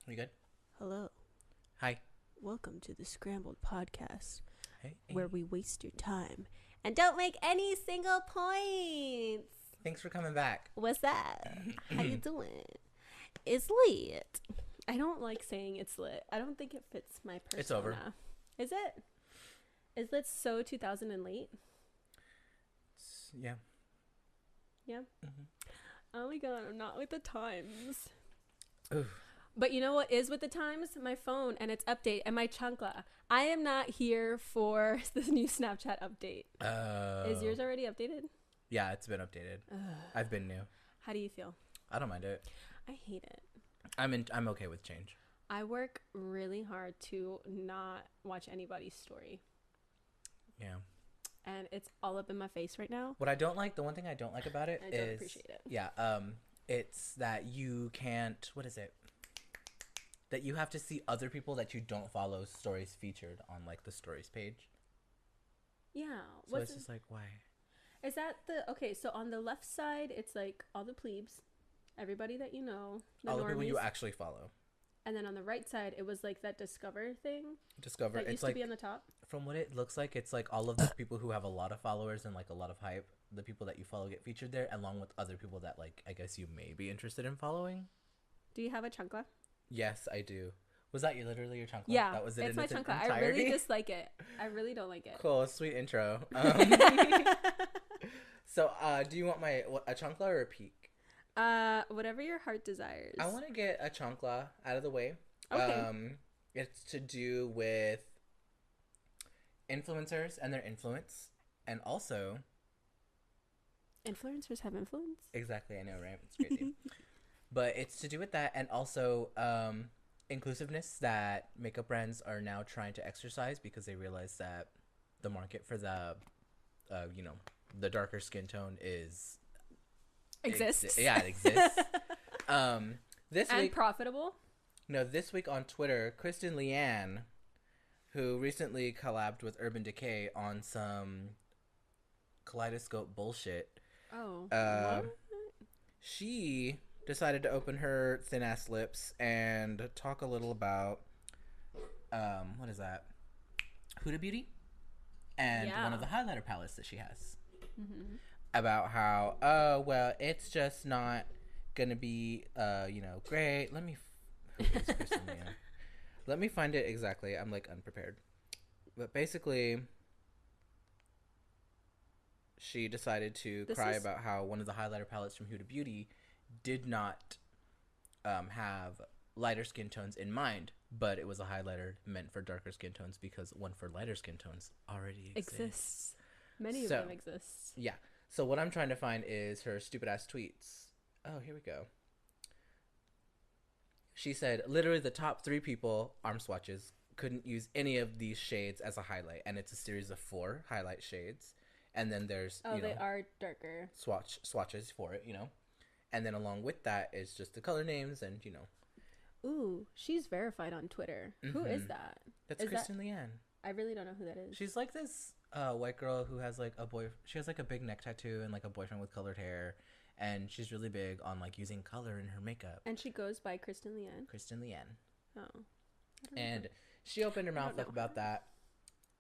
We good? Hello. Hi. Welcome to the Scrambled podcast, Hey. where we waste your time and don't make any single points. Thanks for coming back. What's that? How you doing? It's lit. I don't like saying it's lit. I don't think it fits my persona. It's over. Is it? Is lit so 2000 and late? Yeah. Yeah? Mm-hmm. Oh my god, I'm not with the times. Oof. But you know what is with the times? My phone and its update and my chancla. I am not here for this new Snapchat update. Is yours already updated? Yeah, it's been updated. I've been new. How do you feel? I don't mind it. I hate it. I'm okay with change. I work really hard to not watch anybody's story. Yeah. And it's all up in my face right now. What I don't like, the one thing I don't like about it I don't appreciate it. Yeah, it's that you can't, what is it? That you have to see other people that you don't follow stories featured on like the stories page. Yeah. So it's just like, why? Is that okay, so on the left side, it's like all the plebes, everybody that you know, All the normies. people you actually follow. And then on the right side, it was like that Discover thing. Discover. That used to be on the top. From what it looks like, it's like all of the people who have a lot of followers and like a lot of hype. The people that you follow get featured there, along with other people that like I guess you may be interested in following. Do you have a chancla? Yes, I do. Was that literally your chancla? Yeah, that was it. it's my chancla. I really dislike it. I really don't like it. Cool, sweet intro. So, do you want a chancla or a peak? Whatever your heart desires. I want to get a chancla out of the way. Okay. It's to do with influencers and their influence, and also influencers have influence. Exactly, I know, right? It's crazy. But it's to do with that, and also inclusiveness that makeup brands are now trying to exercise because they realize that the market for the the darker skin tone exists. It exists. This and week, profitable. No, this week on Twitter, Kristen Leanne, who recently collabed with Urban Decay on some kaleidoscope bullshit. Oh. What? She decided to open her thin ass lips and talk a little about what is that? Huda Beauty and one of the highlighter palettes that she has. Mm-hmm. About how well it's just not gonna be great. Who is Kristen Leanne? Let me find it exactly. I'm like unprepared. But basically she decided to cry about how one of the highlighter palettes from Huda Beauty did not have lighter skin tones in mind, but it was a highlighter meant for darker skin tones because one for lighter skin tones already exists. Many of them exist. Yeah. So what I'm trying to find is her stupid ass tweets. Oh, here we go. She said, literally the top 3 people, arm swatches, couldn't use any of these shades as a highlight. And it's a series of 4 highlight shades. And then there's, they are darker. Swatches for it, And then along with that is just the color names and, Ooh, she's verified on Twitter. Mm-hmm. Who is that? That's Kristen Leanne. I really don't know who that is. She's like this white girl who has like she has like a big neck tattoo and like a boyfriend with colored hair. And she's really big on like using color in her makeup. And she goes by Kristen Leanne. Kristen Leanne. Oh. And she opened her mouth up about that.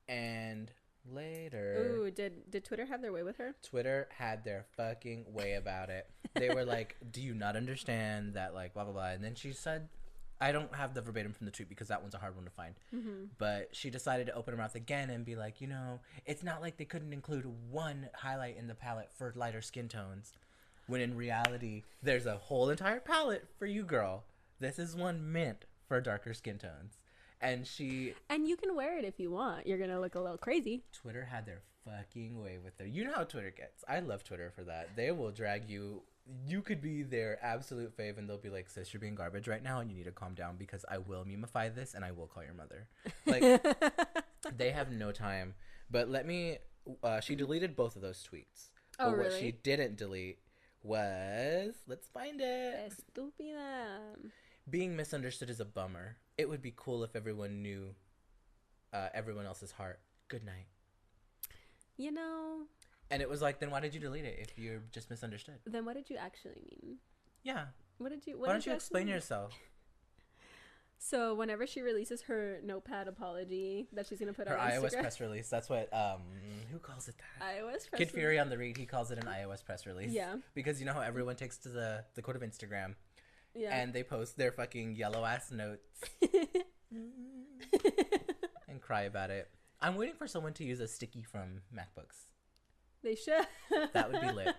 And later. Ooh, did Twitter have their way with her? Twitter had their fucking way about it. They were like, do you not understand that like blah blah blah? And then she said, I don't have the verbatim from the tweet because that one's a hard one to find. Mm-hmm. But she decided to open her mouth again and be like, it's not like they couldn't include one highlight in the palette for lighter skin tones. When in reality, there's a whole entire palette for you, girl. This is one meant for darker skin tones. And you can wear it if you want. You're going to look a little crazy. Twitter had their fucking way with her. You know how Twitter gets. I love Twitter for that. They will drag you. You could be their absolute fave and they'll be like, sis, you're being garbage right now and you need to calm down because I will memify this and I will call your mother. Like, they have no time. But she deleted both of those tweets. Oh, but really? What she didn't delete was, let's find it. Estúpida. Being misunderstood is a bummer. It would be cool if everyone knew everyone else's heart. Good night. And it was like, then why did you delete it if you're just misunderstood? Then what did you actually mean? Yeah. What did you? Why don't you explain yourself? So whenever she releases her notepad apology that she's gonna put her on Instagram, iOS press release. That's what who calls it that? iOS press Kid Fury on the Read. He calls it an iOS press release. Yeah. Because you know how everyone takes to the code of Instagram. Yeah. And they post their fucking yellow ass notes and cry about it. I'm waiting for someone to use a sticky from MacBooks. They should. That would be lit.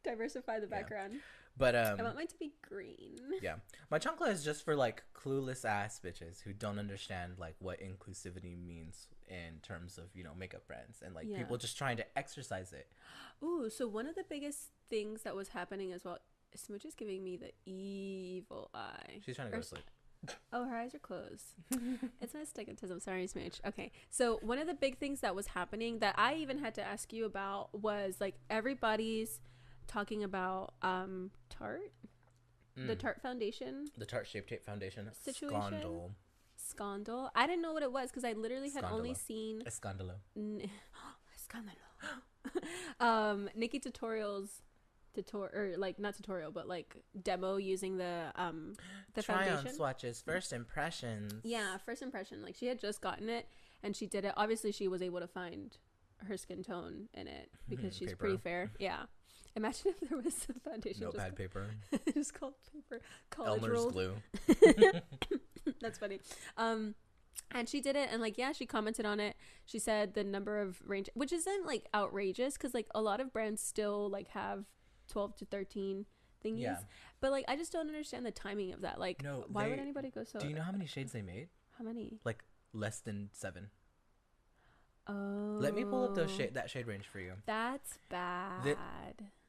Diversify the background. But I want mine to be green. Yeah. My chancla is just for like clueless ass bitches who don't understand like what inclusivity means in terms of, you know, makeup brands and like people just trying to exercise it. Ooh, so one of the biggest things that was happening as well, Smooch is giving me the evil eye. She's trying to go to sleep. Oh, her eyes are closed. It's my astigmatism. Sorry, Smooch. Okay. So one of the big things that was happening that I even had to ask you about was like everybody's talking about Tarte. The Tarte foundation. The Tarte Shape Tape Foundation. Situation. Scandal. I didn't know what it was because I literally had only seen... Escandalo. Scandalo. Nikki Tutorial's or like not tutorial but like demo using the try foundation on swatches, first impressions. Yeah, first impression. Like she had just gotten it and she did it. Obviously she was able to find her skin tone in it because she's pretty fair. Yeah, imagine if there was a foundation notepad paper just called paper, college Elmer's rolled glue. That's funny. And she did it, and like, yeah, she commented on it. She said the number of range, which isn't like outrageous because like a lot of brands still like have 12 to 13 thingies. Yeah. But like, I just don't understand the timing of that. Like, no, why would anybody go so? Do you know how many shades they made? How many? Like less than 7. Oh. Let me pull up that shade range for you. That's bad.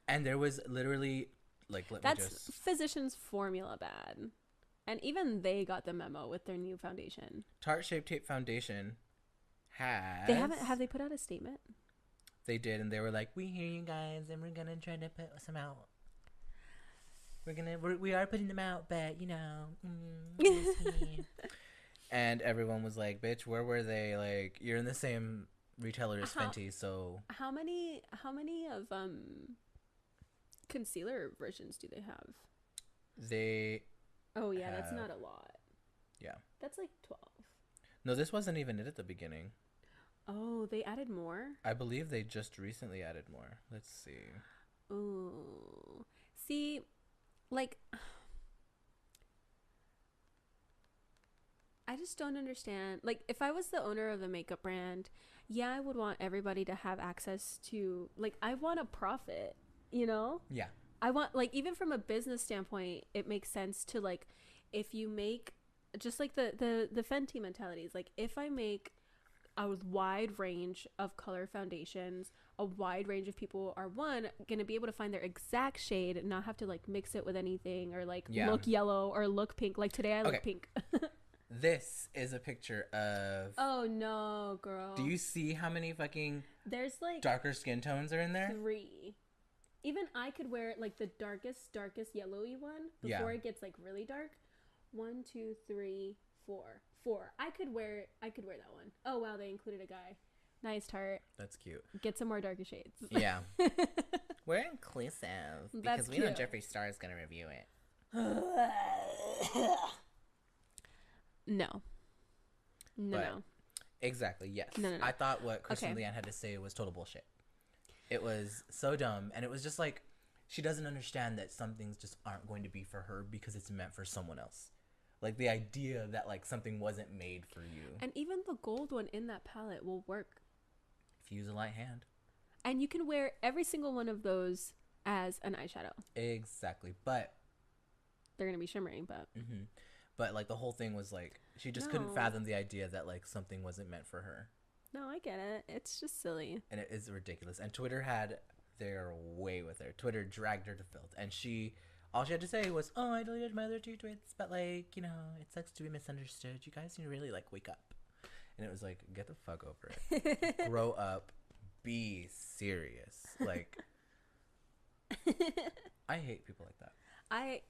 And there was literally like that's Physicians Formula bad. And even they got the memo with their new foundation. Tarte Shape Tape Foundation has... Have they put out a statement? They did, and they were like, we hear you guys, and we're going to try to put some out. We are putting them out, but, you know. And everyone was like, bitch, where were they? Like, you're in the same retailer as Fenty, so... How many of concealer versions do they have? They... Oh, yeah, that's not a lot. Yeah. That's like 12. No, this wasn't even it at the beginning. Oh, they added more? I believe they just recently added more. Let's see. Ooh. See, like... I just don't understand. Like, if I was the owner of a makeup brand, yeah, I would want everybody to have access to... Like, I want a profit, you know? Yeah. I want, like, even from a business standpoint, it makes sense to, like, if you make, just like the Fenty mentality is, like, if I make a wide range of color foundations, a wide range of people are, one, going to be able to find their exact shade and not have to, like, mix it with anything or, like, look yellow or look pink. Like, today I look pink. This is a picture of... Oh, no, girl. Do you see how many fucking... There's, like... darker skin tones are in there? 3. Even I could wear like the darkest yellowy one before it gets like really dark. 1, 2, 3, 4. I could wear that one. Oh wow, they included a guy. Nice, Tarte. That's cute. Get some more darker shades. Yeah. We're inclusive because we know Jeffree Star is gonna review it. No. Exactly. Yes. No. I thought what Kristen Leanne had to say was total bullshit. It was so dumb, and it was just like she doesn't understand that some things just aren't going to be for her because it's meant for someone else. Like the idea that like something wasn't made for you. And even the gold one in that palette will work if you use a light hand. And you can wear every single one of those as an eyeshadow. Exactly, but they're gonna be shimmering, but. Mm-hmm. But like the whole thing was like she just couldn't fathom the idea that like something wasn't meant for her. No, I get it. It's just silly. And it is ridiculous. And Twitter had their way with her. Twitter dragged her to filth. And all she had to say was, oh, I deleted my other 2 tweets, but like, you know, it sucks to be misunderstood. You guys need to really like wake up. And it was like, get the fuck over it. Grow up. Be serious. Like, I hate people like that. I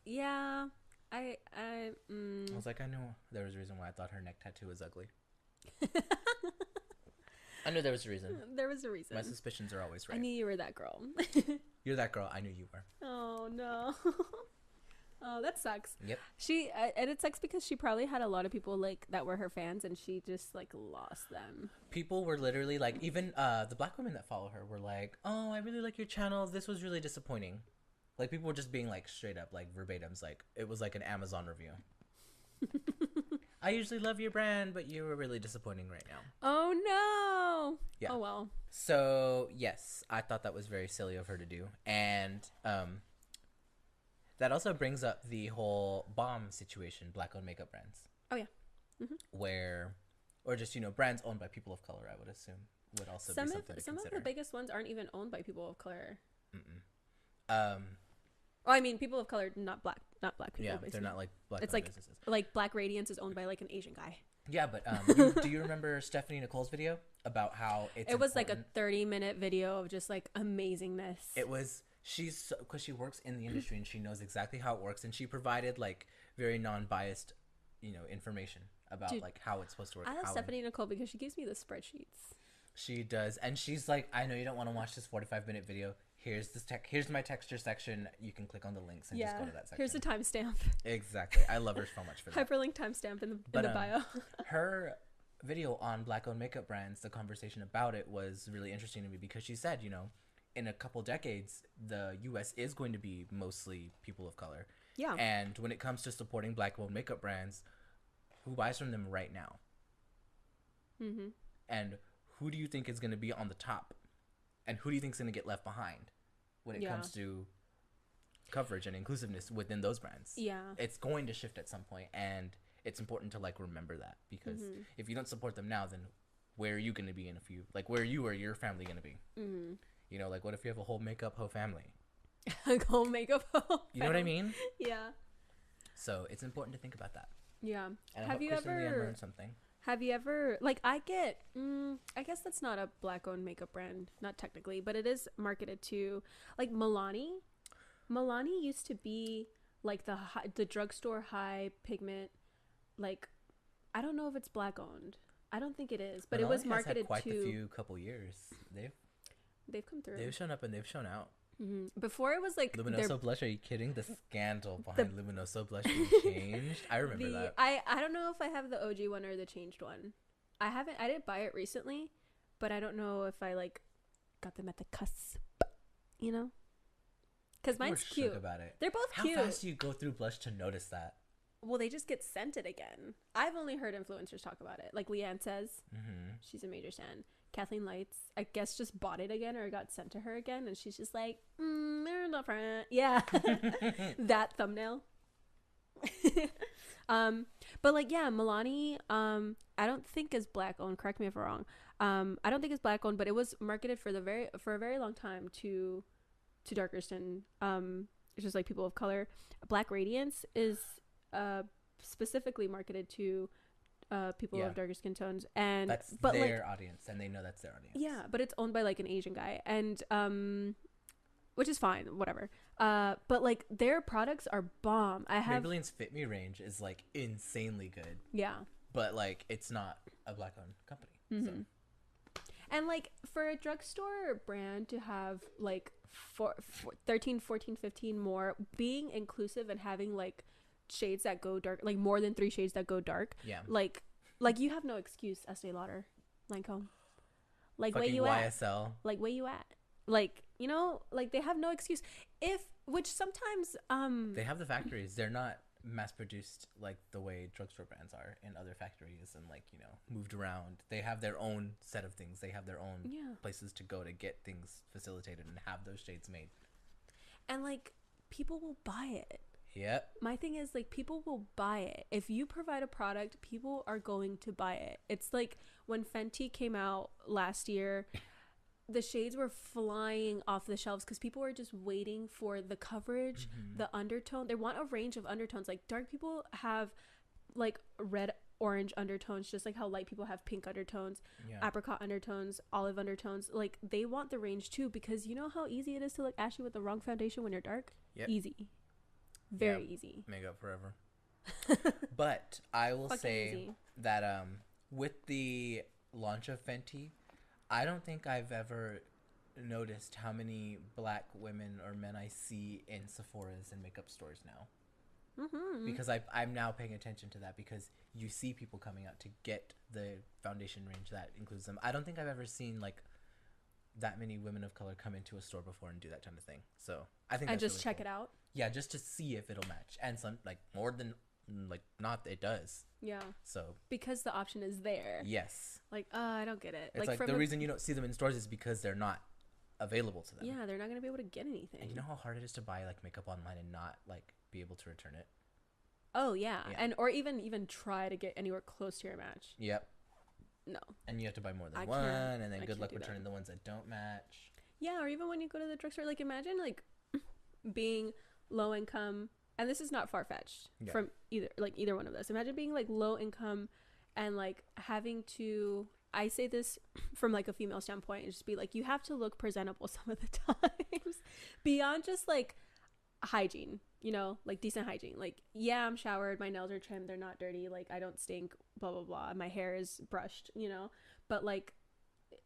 was like, I knew there was a reason why I thought her neck tattoo was ugly. I knew there was a reason. There was a reason. My suspicions are always right. I knew you were that girl. You're that girl. I knew you were. Oh, no. Oh, that sucks. Yep. She and it sucks because she probably had a lot of people like that were her fans, and she just like lost them. People were literally like, even the black women that follow her were like, "Oh, I really like your channel. This was really disappointing." Like people were just being like straight up like verbatims, like it was like an Amazon review. I usually love your brand, but you were really disappointing right now. Oh no. Yeah. Oh well. So yes, I thought that was very silly of her to do, and that also brings up the whole bomb situation, black-owned makeup brands. Oh yeah. Mm-hmm. Where, or just brands owned by people of color, I would assume would also be something to consider. Some of the biggest ones aren't even owned by people of color. Mm-mm. Well, I mean, people of color, not black people. Yeah, basically. they're not like black. It's like businesses. Like Black Radiance is owned by like an Asian guy. Yeah, but do you remember Stephanie Nicole's video about how it was like a 30-minute video of just like amazingness. It was because she works in the industry and she knows exactly how it works, and she provided like very non-biased, information about like how it's supposed to work. I love Stephanie Nicole because she gives me the spreadsheets. She does, and she's like, I know you don't want to watch this 45-minute video. Here's this here's my texture section. You can click on the links and just go to that section. Here's the timestamp. Exactly. I love her so much for that. Hyperlink timestamp in the bio. Her video on black-owned makeup brands, the conversation about it was really interesting to me because she said, in a couple decades, the U.S. is going to be mostly people of color. Yeah. And when it comes to supporting black-owned makeup brands, who buys from them right now? Mm-hmm. And who do you think is going to be on the top? And who do you think is going to get left behind when it comes to coverage and inclusiveness within those brands? Yeah. It's going to shift at some point, and it's important to like remember that, because if you don't support them now, then where are you going to be in a few, like where are you or your family going to be? Mm-hmm. Like what if you have a whole makeup hoe family? A whole makeup hoe. You know what I mean? Yeah. So it's important to think about that. Yeah. And I hope Kristen Leanne learned something. Have you ever, like, I guess that's not a black-owned makeup brand, not technically, but it is marketed to, like, Milani. Milani used to be, like, the drugstore high pigment, like, I don't know if it's black-owned. I don't think it is, but Milani it was marketed has had quite a few couple years. They've come through. They've shown up and they've shown out. Mm-hmm. Before it was like Luminoso blush. Are you kidding? The scandal behind Luminoso blush being changed. I remember that. I don't know if I have the OG one or the changed one. I didn't buy it recently, but I don't know if I like got them at the cusp. Because mine's cute. About it. They're both cute. How fast do you go through blush to notice that? Well, they just get scented again. I've only heard influencers talk about it. Like Leanne says, she's a major stan. Kathleen Lights, I guess, just bought it again or got sent to her again, and she's just like, they're different. Yeah, that thumbnail. But like, yeah, Milani, I don't think is black owned. Correct me if I'm wrong. I don't think it's black owned, but it was marketed for a very long time to darker skin. It's just like people of color. Black Radiance is specifically marketed to people of darker skin tones, and that's their audience, and they know that's their audience. Yeah, but it's owned by like an Asian guy, and which is fine, whatever. But like their products are bomb. Maybelline's Fit Me range is like insanely good. Yeah, but like it's not a black-owned company. Mm-hmm. So. And like for a drugstore brand to have like 13, 14, 15 more, being inclusive and having like shades that go dark, like more than 3 shades that go dark, like you have no excuse, Estee Lauder, Lancome, like fucking where you YSL. at, like where you at, like like they have no excuse. Which sometimes they have the factories, they're not mass produced like the way drugstore brands are in other factories, and like moved around. They have their own set of things, they have their own places to go to get things facilitated and have those shades made, and like people will buy it. Yep. My thing is like people will buy it. If you provide a product, people are going to buy it. It's like when Fenty came out last year, the shades were flying off the shelves because people were just waiting for the coverage, the undertone. They want a range of undertones. Like dark people have like red, orange undertones, just like how light people have pink undertones, apricot undertones, olive undertones. Like they want the range too, because you know how easy it is to look ashy with the wrong foundation when you're dark? Yep. Easy. Very easy. Makeup forever. But I will say easy. That with the launch of Fenty, I don't think I've ever noticed how many black women or men I see in Sephora's and makeup stores now. because I'm now paying attention to that because you see people coming out to get the foundation range that includes them. I don't think I've ever seen like that many women of color come into a store before and do that kind of thing. So I think And that's just really check cool. it out. Yeah, just to see if it'll match, and some like more than like not it does. Yeah. So Because the option is there. yes, Like, I don't get it. it's like the reason you don't see them in stores is because they're not available to them. Yeah, they're not gonna be able to get anything. And you know how hard it is to buy like makeup online and not like be able to return it. Oh yeah. Yeah. And or even try to get anywhere close to your match. Yep. No. And you have to buy more than I one, can't- and then I good can't luck do that. returning the ones that don't match. Yeah, or even when you go to the drugstore, like imagine like being low income, and this is not far fetched Yeah. from either one of us. Imagine being like low income and like having to. I say this from like a female standpoint, and just be like, you have to look presentable some of the times, beyond just like hygiene, you know, like decent hygiene. Like, yeah, I'm showered, my nails are trimmed, they're not dirty, like I don't stink, blah blah blah, my hair is brushed, you know. But like,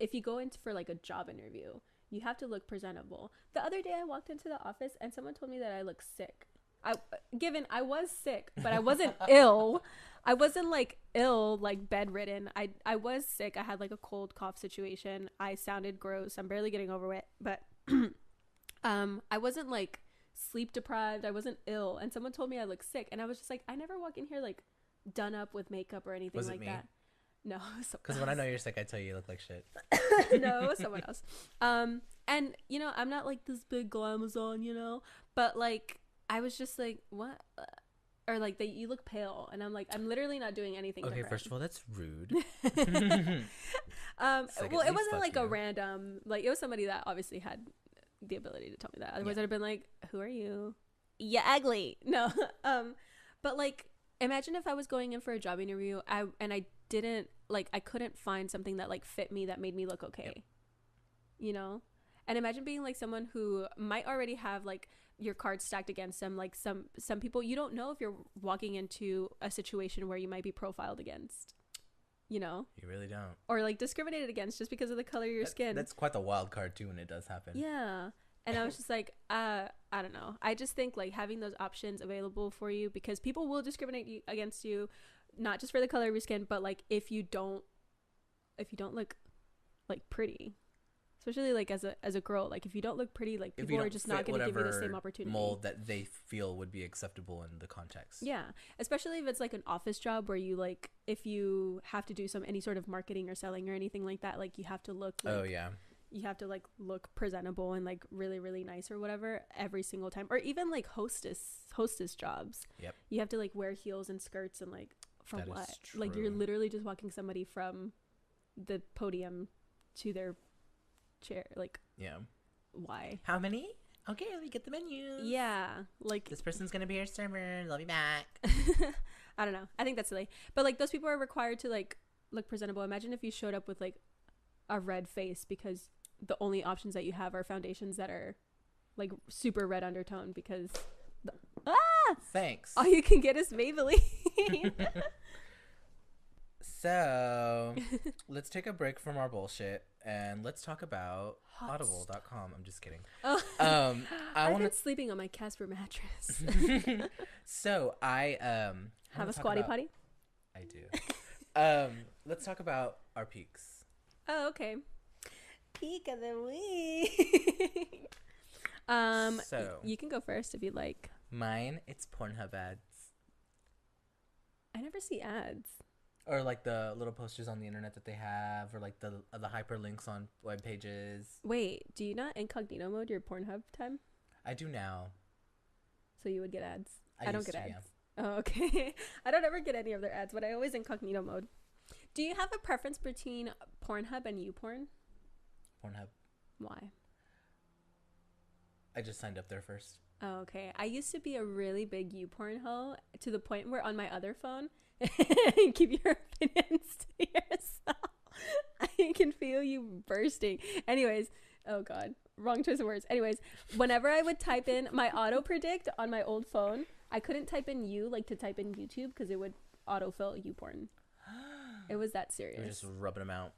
if you go in for like a job interview, you have to look presentable. The other day I walked into the office and someone told me that I look sick. I was sick, but I wasn't ill. I wasn't like ill, like bedridden. I was sick. I had like a cold cough situation. I sounded gross. I'm barely getting over it, but I wasn't like sleep deprived. I wasn't ill, and someone told me I look sick, and I was just like, I never walk in here like done up with makeup or anything Was it like me? that. No, Because when I know you're sick, I tell you look like shit. no, it was someone else. And you know, I'm not like this big glamazon, you know, but like I was just like, what? Or like that you look pale, and I'm like, I'm literally not doing anything. Okay, different. first of all, that's rude. Well, it Secondly, wasn't like fuck a you. random, like it was somebody that obviously had the ability to tell me that. Otherwise, Yeah. I'd have been like, who are you? You ugly. No. But like, imagine if I was going in for a job interview, I couldn't find something that like fit me that made me look okay. Yep. You know? And imagine being like someone who might already have like your cards stacked against them. Like some people, you don't know if you're walking into a situation where you might be profiled against, you know, You really don't. or like discriminated against just because of the color of your skin. That's quite the wild card too when it does happen. Yeah. And I was just like, I don't know. I just think like having those options available for you, because people will discriminate against you, not just for the color of your skin, but like if you don't look like pretty, especially like as a girl, like if you don't look pretty, like If you people are don't just fit not going to give you the same whatever opportunity. mold that they feel would be acceptable in the context. Yeah, especially if it's like an office job where you like, if you have to do any sort of marketing or selling or anything like that, like you have to look like, Oh yeah. you have to like look presentable and like really really nice or whatever every single time. Or even like hostess jobs. Yep. You have to like wear heels and skirts, and like for That is what? Like you're true. literally just walking somebody from the podium to their chair. Like Yeah. why? How many? Okay, let me get the menu. Yeah, like This person's gonna be your server. Love you back. I don't know. I think that's silly. But like those people are required to like look presentable. Imagine if you showed up with like a red face because the only options that you have are foundations that are like super red undertone, because Thanks. all you can get is Maybelline. So let's take a break from our bullshit and let's talk about Hot audible.com. I'm just kidding. Oh. I I've want been to. sleeping on my Casper mattress. So I Have wanna a talk squatty about- potty? I do. Let's talk about our peaks. Oh, okay. Peak of the week. So You can go first if you'd like. mine, it's Pornhub ads. I never see ads. Or like the little posters on the internet that they have, or like the hyperlinks on web pages. Wait, do you not incognito mode your Pornhub time? I do now. So you would get ads. I don't used get to, ads. yeah. Oh, okay. I don't ever get any of their ads, but I always incognito mode. Do you have a preference between Pornhub and YouPorn? Pornhub. Why? I just signed up there first. Oh, okay. I used to be a really big YouPorn hoe, to the point where on my other phone, keep your opinions to yourself. I can feel you bursting. Anyways, oh God, wrong choice of words. Anyways, whenever I would type in my auto predict on my old phone, I couldn't type in you like to type in YouTube because it would autofill YouPorn. It was that You're serious. just rubbing them out.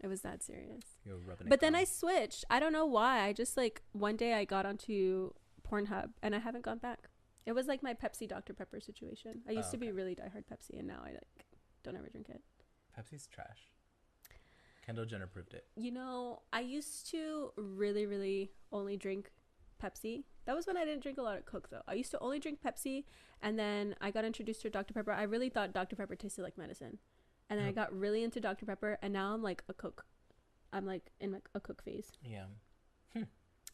It was that serious. You're rubbing. But then I switched. I don't know why. I just like one day I got onto Pornhub and I haven't gone back. It was like my Pepsi Dr. Pepper situation. I used to be okay. really diehard Pepsi, and now I like don't ever drink it. Pepsi's trash. Kendall Jenner proved it. You know, I used to really, really only drink Pepsi. That was when I didn't drink a lot of Coke, though. I used to only drink Pepsi, and then I got introduced to Dr. Pepper. I really thought Dr. Pepper tasted like medicine. And then I got really into Dr. Pepper, and now I'm like a Coke. I'm like in like a Coke phase. Yeah. I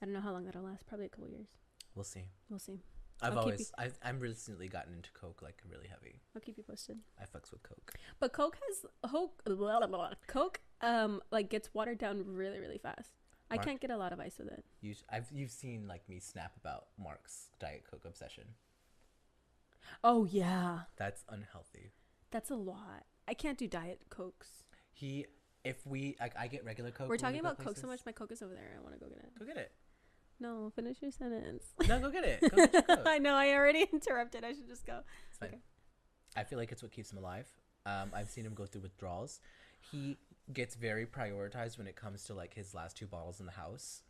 don't know how long that'll last. Probably a couple years. We'll see. We'll see. I'm recently gotten into Coke like really heavy. I'll keep you posted. I fucks with Coke. But Coke like gets watered down really, really fast. I can't get a lot of ice with it. You've seen like me snap about Mark's Diet Coke obsession. Oh yeah, That's unhealthy. that's a lot. I can't do Diet Cokes. I get regular Coke. We're when talking we go about Coke so places. much. My Coke is over there. I want to go get it. Go get it. No, finish your sentence. No, go get it. Go get your Coke. I know. I already interrupted. I should just go. It's fine. Okay. I feel like it's what keeps him alive. I've seen him go through withdrawals. He gets very prioritized when it comes to like his last 2 bottles in the house.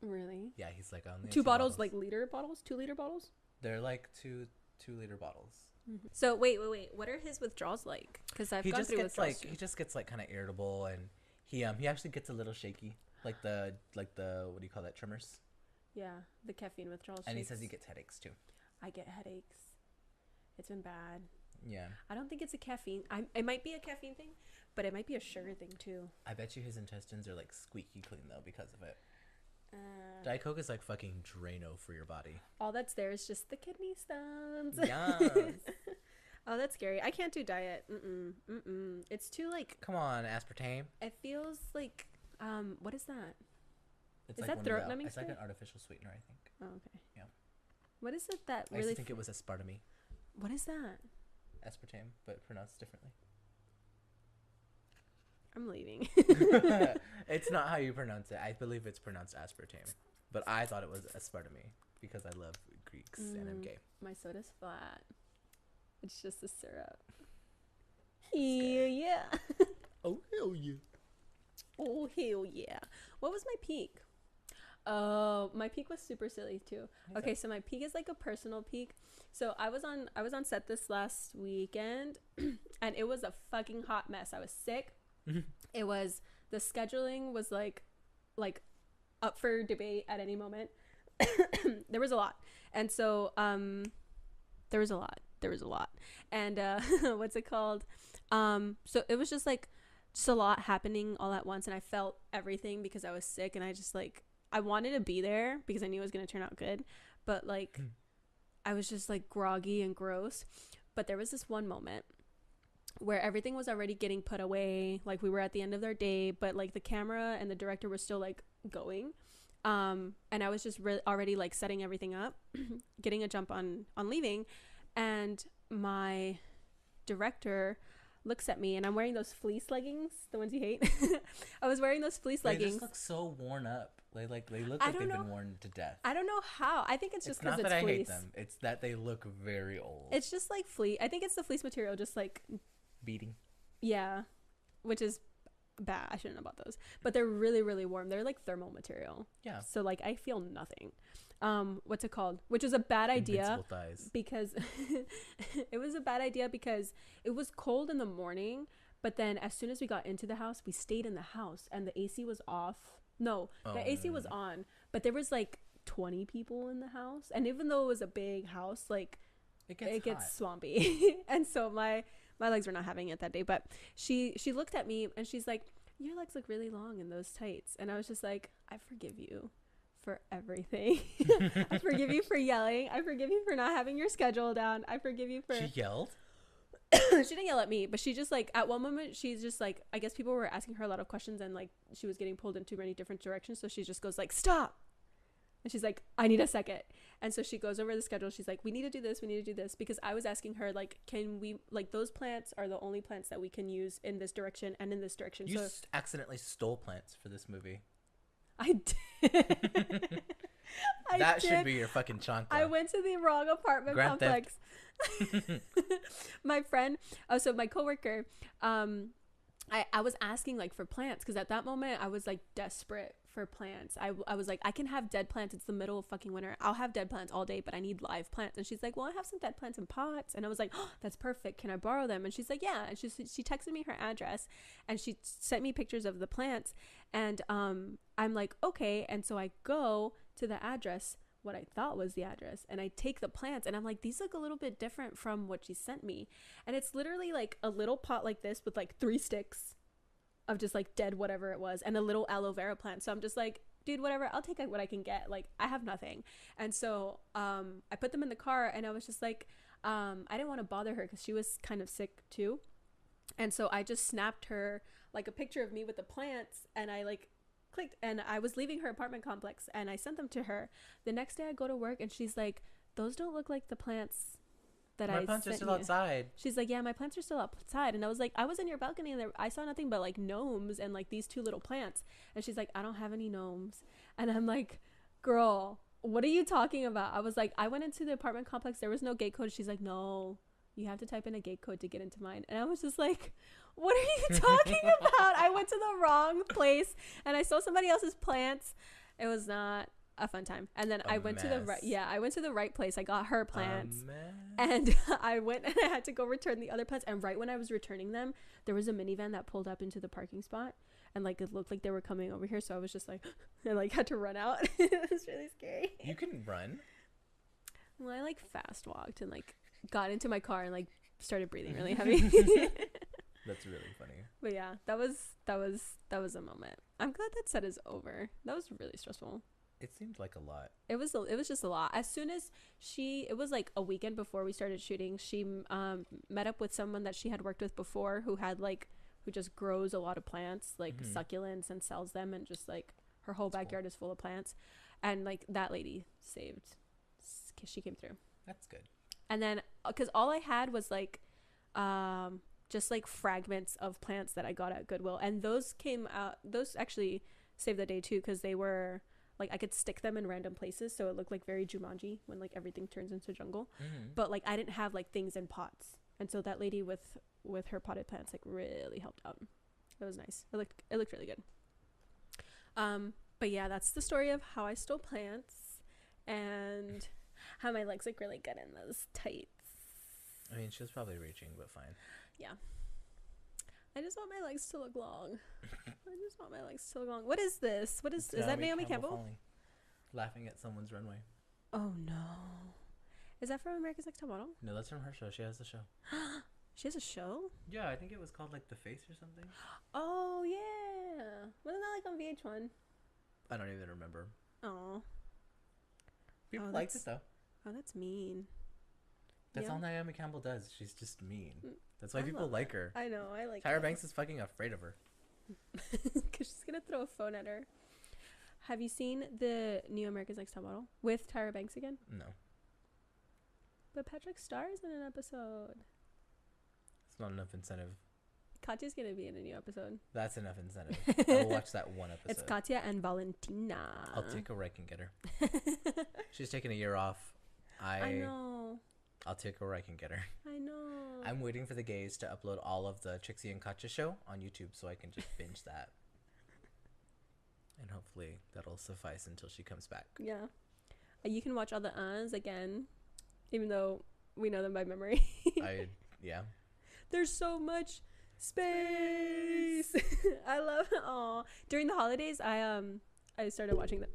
Really? Yeah, he's like only 2 bottles, like liter bottles, 2 liter bottles. They're like 2-liter bottles. Mm-hmm. So wait. What are his withdrawals like? Because I've gone through withdrawals too. He just gets like kind of irritable, and he actually gets a little shaky, like the what do you call that, tremors? Yeah, the caffeine withdrawals. And he says he gets headaches too. I get headaches. It's been bad. Yeah. I don't think it's a caffeine. It might be a caffeine thing, but it might be a sugar thing too. I bet you his intestines are like squeaky clean though because of it. Diet Coke is like fucking Drano for your body. All that's there is just the kidney stones. Yes. Oh, that's scary. I can't do diet. It's too like. Come on, aspartame. It feels like what is that? It's Is like that one throat of numbing It's like stuff? an artificial sweetener, I think. Oh, okay. Yeah. What is it that I really? used to think it was aspartame. What is that? Aspartame, but pronounced differently. I'm leaving. It's not how you pronounce it. I believe it's pronounced aspartame, but I thought it was aspartame because I love Greeks and I'm gay. My soda's flat. It's just a syrup. Yeah. Oh hell yeah! Oh hell yeah! What was my peak? Oh, my peak was super silly too. Okay, so my peak is like a personal peak. So I was on set this last weekend, and it was a fucking hot mess. I was sick. It was the scheduling was like up for debate at any moment. There was a lot, and so there was a lot, and what's it called? So it was just a lot happening all at once, and I felt everything because I was sick, and I just I wanted to be there because I knew it was gonna turn out good, but I was just groggy and gross. But there was this one moment where everything was already getting put away, we were at the end of their day, but the camera and the director were still going, and I was just already setting everything up, getting a jump on leaving, and my director looks at me, and I'm wearing those fleece leggings, the ones you hate. I was wearing those fleece leggings. They just look so worn up. They look like they've been worn to death. I don't know how. I think it's just because it's it's not that fleece. I hate them. It's that they look very old. It's just fleece. I think it's the fleece material, just beating. Yeah, which is bad. I shouldn't know about those, but they're really, really warm. They're thermal material. Yeah. So I feel nothing. What's it called? Which was a bad idea. Invincible thighs. Because it was a bad idea because it was cold in the morning, but then as soon as we got into the house, we stayed in the house and the AC was off. No, the AC was on, but there was 20 people in the house, and even though it was a big house, it gets swampy. And so my legs were not having it that day. But she looked at me and she's like, "Your legs look really long in those tights." And I was just like, "I forgive you for everything. I forgive you for yelling. I forgive you for not having your schedule down. I forgive you for." She yelled? She didn't yell at me, but she just at one moment she's just I guess people were asking her a lot of questions, and she was getting pulled in too many different directions, so she just goes "Stop," and she's like, "I need a second." And so she goes over the schedule. She's like, we need to do this because I was asking her can we those plants are the only plants that we can use in this direction and in this direction. You accidentally stole plants for this movie. I did. That should be your fucking chancla. I went to the wrong apartment complex. My friend, so my coworker, I was asking for plants because at that moment I was desperate for plants. I was like, I can have dead plants. It's the middle of fucking winter. I'll have dead plants all day, but I need live plants. And she's like, well, I have some dead plants in pots. And I was like, oh, that's perfect. Can I borrow them? And she's like, yeah. And she texted me her address, and she sent me pictures of the plants. And I'm like, okay. And so I go to the address, what I thought was the address, and I take the plants, and I'm like, these look a little bit different from what she sent me. And it's literally like a little pot like this with like 3 sticks of just like dead whatever it was, and a little aloe vera plant. So I'm just like, dude, whatever, I'll take like what I can get. Like, I have nothing. And so I put them in the car, and I was just like, I didn't want to bother her because she was kind of sick too. And so I just snapped her like a picture of me with the plants, and I like clicked, and I was leaving her apartment complex, and I sent them to her. The next day I go to work, and she's like, those don't look like the plants that my plants are still outside. She's like, yeah, my plants are still outside. And I was like, I was in your balcony, and I saw nothing but like gnomes and like these 2 little plants. And she's like, I don't have any gnomes. And I'm like, girl, what are you talking about? I was like, I went into the apartment complex, there was no gate code. She's like, no, you have to type in a gate code to get into mine. And I was just like, what are you talking about? I went to the wrong place, and I saw somebody else's plants. It was not a fun time. And then I went to the right place. I got her plants, and I went, and I had to go return the other plants. And right when I was returning them, there was a minivan that pulled up into the parking spot, and like it looked like they were coming over here. So I was just like, I like had to run out. It was really scary. You can run? Well, I like fast walked and like got into my car and like started breathing really heavy. That's really funny. But yeah, that was a moment. I'm glad that set is over. That was really stressful. It seemed like a lot. It was just a lot. As soon as it was like a weekend before we started shooting, she met up with someone that she had worked with before who just grows a lot of plants, like succulents, and sells them, and just like her whole backyard is full of plants. And like that lady she came through. That's good. And then because all I had was like just like fragments of plants that I got at Goodwill, and those actually saved the day too, because they were like, I could stick them in random places, so it looked like very Jumanji when like everything turns into jungle. But like I didn't have like things in pots, and so that lady with her potted plants like really helped out. It was nice. It looked really good. But yeah, that's the story of how I stole plants and how my legs look really good in those tights. I mean, she was probably reaching, but fine. Yeah. I just want my legs to look long. What is this? Is that Naomi Campbell? Falling, laughing at someone's runway. Oh no. Is that from America's Next Top Model? No, that's from her show. She has a show. She has a show? Yeah, I think it was called like The Face or something. Oh yeah. Wasn't that like on VH1? I don't even remember. Oh. People liked it though. Oh, that's mean. That's all Naomi Campbell does. She's just mean. That's why people like her. I know. I like Tyra Banks is fucking afraid of her. Because she's going to throw a phone at her. Have you seen the new America's Next Top Model with Tyra Banks again? No. But Patrick Starr's in an episode. It's not enough incentive. Katya's going to be in a new episode. That's enough incentive. I will watch that one episode. It's Katya and Valentina. I'll take her where I can get her. She's taking a year off. I know. I'll take her where I can get her. I know. I'm waiting for the gays to upload all of the Trixie and Katya show on YouTube so I can just binge that. And hopefully that'll suffice until she comes back. Yeah. You can watch all the again, even though we know them by memory. Yeah. There's so much space. I love it. Aw. During the holidays, I started watching them.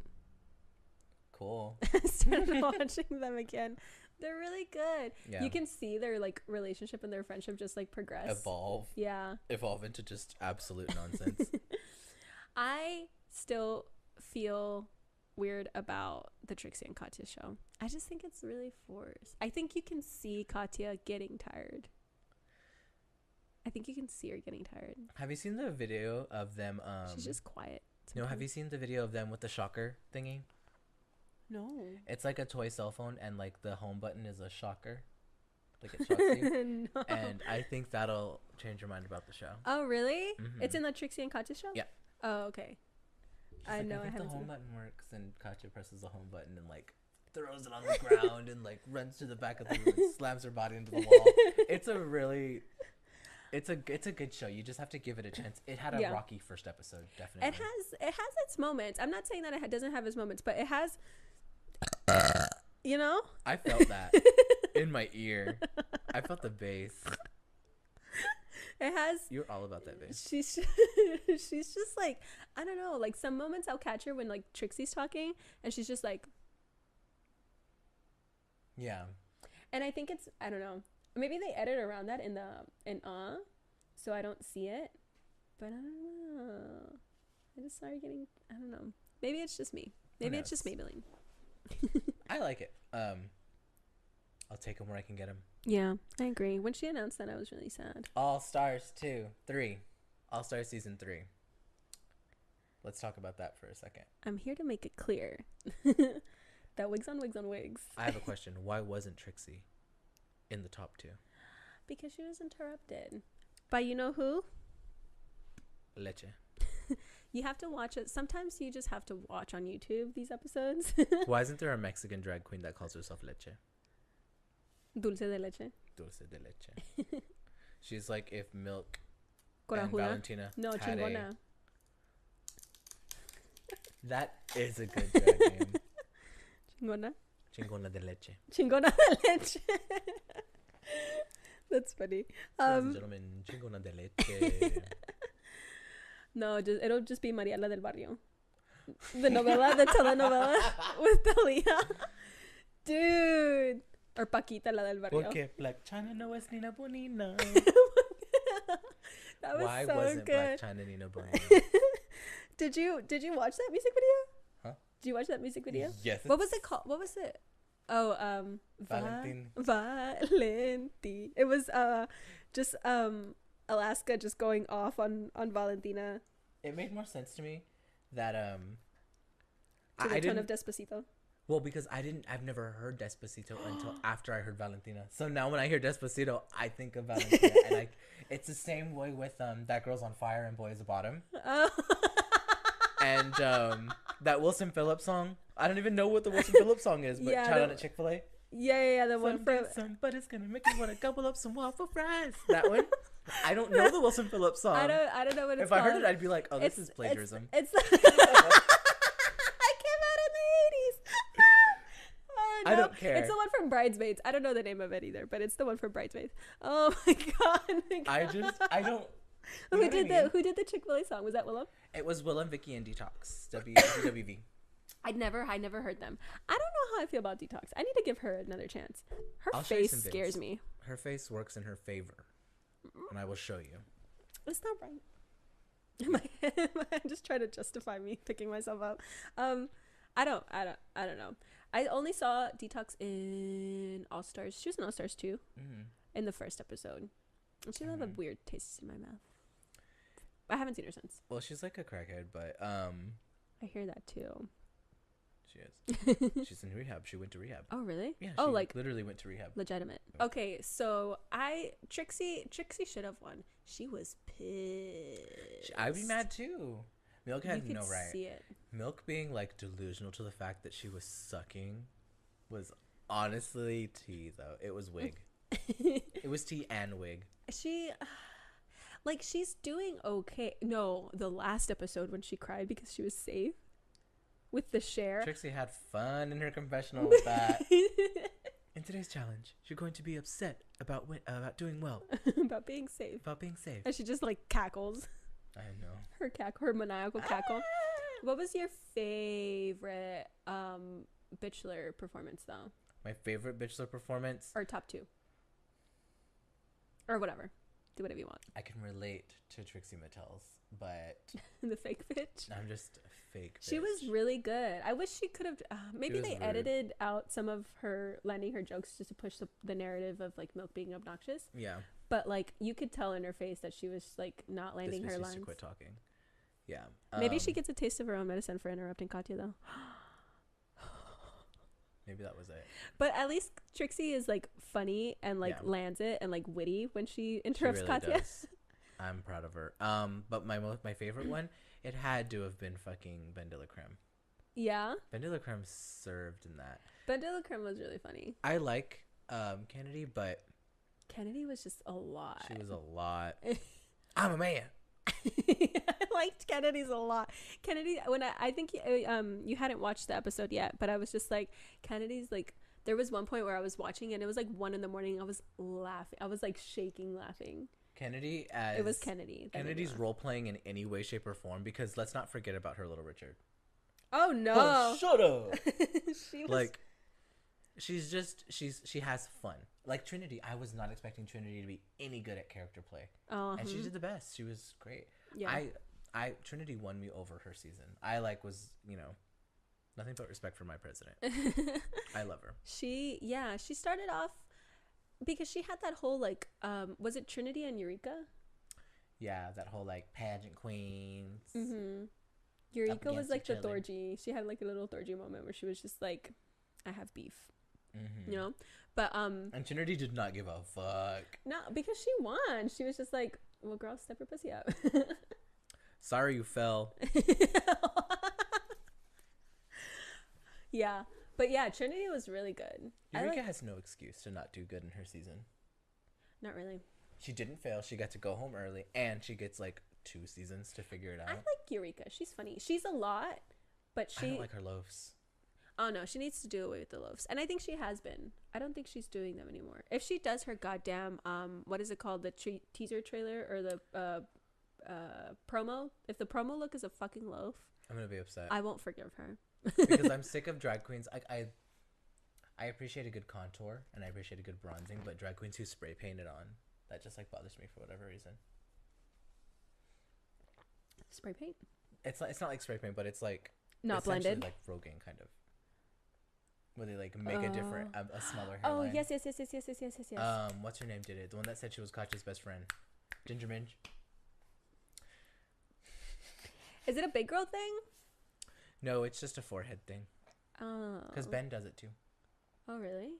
Cool. I started watching them again. They're really good. Yeah. You can see their like relationship and their friendship just like progress. Evolve. Yeah. Evolve into just absolute nonsense. I still feel weird about the Trixie and Katya show. I just think it's really forced. I think you can see Katya getting tired. I think you can see her getting tired. Have you seen the video of them? She's just quiet. No, have you seen the video of them with the shocker thingy? No. It's like a toy cell phone, and like the home button is a shocker. Like it shocks you. No. And I think that'll change your mind about the show. Oh, really? Mm-hmm. It's in the Trixie and Katya show? Yeah. Oh, okay. I know. I think the home button works, and Katya presses the home button and like throws it on the ground and like runs to the back of the room and slams her body into the wall. It's a really It's a good show. You just have to give it a chance. It had a Yeah. rocky first episode, definitely. It has its moments. I'm not saying that it doesn't have its moments, but it has, you know. I felt that in my ear. I felt the bass. It has. You're all about that bass. She's she's just like, I don't know, like some moments I'll catch her when like Trixie's talking and she's just like, Yeah. and I think it's, I don't know, maybe they edit around that in so I don't see it, but I don't know. I just started getting, I don't know. Maybe it's just me. Maybe it's just Maybelline. I like it. I'll take them where I can get them. Yeah, I agree. When she announced that, I was really sad. All Stars 2, 3. All Stars Season 3. Let's talk about that for a second. I'm here to make it clear that wigs on wigs on wigs. I have a question. Why wasn't Trixie in the top 2? Because she was interrupted by you know who? Leche. You have to watch it. Sometimes you just have to watch on YouTube these episodes. Why isn't there a Mexican drag queen that calls herself Leche? Dulce de leche. Dulce de leche. She's like if Milk Corajuda. and Valentina No, had chingona. That is a good drag name. Chingona. Chingona de leche. Chingona de leche. That's funny. Ladies and gentlemen, chingona de leche. No, it'll just be Mariela del Barrio. The novela, the telenovela with Talia. Dude. Or Paquita, la del Barrio. Porque Black China no es Nina Bonina. That was Why so wasn't good. Black China Nina Bonina? Did you watch that music video? Huh? Did you watch that music video? Yes. What was it called? What was it? Oh, Valentin. Valenti. It was just Alaska just going off on Valentina. It made more sense to me that To the I tone didn't. of Despacito. Well, because I've never heard Despacito until after I heard Valentina. So now when I hear Despacito, I think of Valentina, and it's the same way with That Girl's on Fire and Boy is the Bottom, and that Wilson Phillips song. I don't even know what the Wilson Phillips song is, but shout out at Chick-fil-A. Yeah, the one for Somebody's gonna make you wanna gobble up some waffle fries. That one. I don't know the Wilson Phillips song. I don't know what it's if called. I heard it, I'd be like, oh, this is plagiarism. It's I came out in the 80s. Oh, no. I don't care. It's the one from Bridesmaids. I don't know the name of it either, but it's the one from Bridesmaids. Oh my god. I don't. Who did the Chick-fil-A song? Was that Willem? It was Willem, Vicky, and Detox. WWV. I never heard them. I don't know how I feel about Detox. I need to give her another chance. Her I'll show you face some vids. scares me. Her face works in her favor, and I will show you. It's not right. I'm just trying to justify me picking myself up. I don't know. I only saw Detox in All Stars. She was in All Stars too, in the first episode. And she have a weird taste in my mouth. I haven't seen her since. Well, she's like a crackhead, but I hear that too. she is. She's in rehab. She went to rehab. Oh really? Yeah. Oh, she like literally went to rehab. legitimate. Okay, so Trixie should have won. She was pissed. I'd be mad too. Milk had you no could right. see it. Milk being like delusional to the fact that she was sucking was honestly tea though. It was wig. It was tea and wig. She's doing okay. No, the last episode when she cried because she was safe with the share. Trixie had fun in her confessional with that. In today's challenge, you're going to be upset about doing well. About being safe. About being safe. And she just like cackles. I know. Her maniacal cackle. What was your favorite Bitchler performance though? My favorite Bitchler performance? Or top 2? Or whatever. Do whatever you want. I can relate to Trixie Mattel's, but The fake bitch. I'm just a fake bitch. She was really good. I wish she could have. Maybe they rude. edited out some of her landing her jokes just to push the narrative of like Milk being obnoxious. Yeah. But like you could tell in her face that she was like not landing her This bitch needs lines. to quit talking. Yeah. Maybe she gets a taste of her own medicine for interrupting Katya though. Maybe that was it. But at least Trixie is like funny and like lands it and like witty when she interrupts Katya. Does. I'm proud of her. But my favorite one, it had to have been fucking Ben de la Creme. Yeah. Ben de la Creme served in that. Ben de la Creme was really funny. I like Kennedy, but Kennedy was just a lot. She was a lot. I'm a man. I liked Kennedy's a lot. Kennedy, when I think you hadn't watched the episode yet, but I was just like, Kennedy's like, there was one point where I was watching and it was like 1 a.m. I was laughing. I was like shaking laughing. Kennedy it was Kennedy. Kennedy's role playing in any way, shape, or form, because let's not forget about her little Richard. Oh no! Oh, shut up. She was like, she has fun. Like Trinity, I was not expecting Trinity to be any good at character play, and she did the best. She was great. Yeah. Trinity won me over her season. I was nothing but respect for my president. I love her. She started off because she had that whole like was it Trinity and Eureka? Yeah, that whole like pageant queens. Mm-hmm. Eureka was like the Thorgy. She had like a little Thorgy moment where she was just like, I have beef. Mm-hmm. But and Trinity did not give a fuck. No, because she won. She was just like, well, girl, step your pussy up. Sorry you fell. Yeah, but yeah, Trinity was really good. Eureka has no excuse to not do good in her season. Not really. She didn't fail. She got to go home early, and she gets like 2 seasons to figure it out. I like Eureka. She's funny. She's a lot, but I don't like her loaves. Oh no, she needs to do away with the loaves, and I think she has been. I don't think she's doing them anymore. If she does her goddamn what is it called, the teaser trailer or the promo? If the promo look is a fucking loaf, I'm gonna be upset. I won't forgive her. Because I'm sick of drag queens. I appreciate a good contour and I appreciate a good bronzing, but drag queens who spray paint it on, that just like bothers me for whatever reason. Spray paint? It's not like spray paint, but it's like not blended, like Rogaine kind of, where they like make a different a smaller hairline. Oh yes. What's her name did it? The one that said she was Katya's best friend, Ginger Minge. Is it a big girl thing? No, it's just a forehead thing. Oh. Because Ben does it too. Oh really?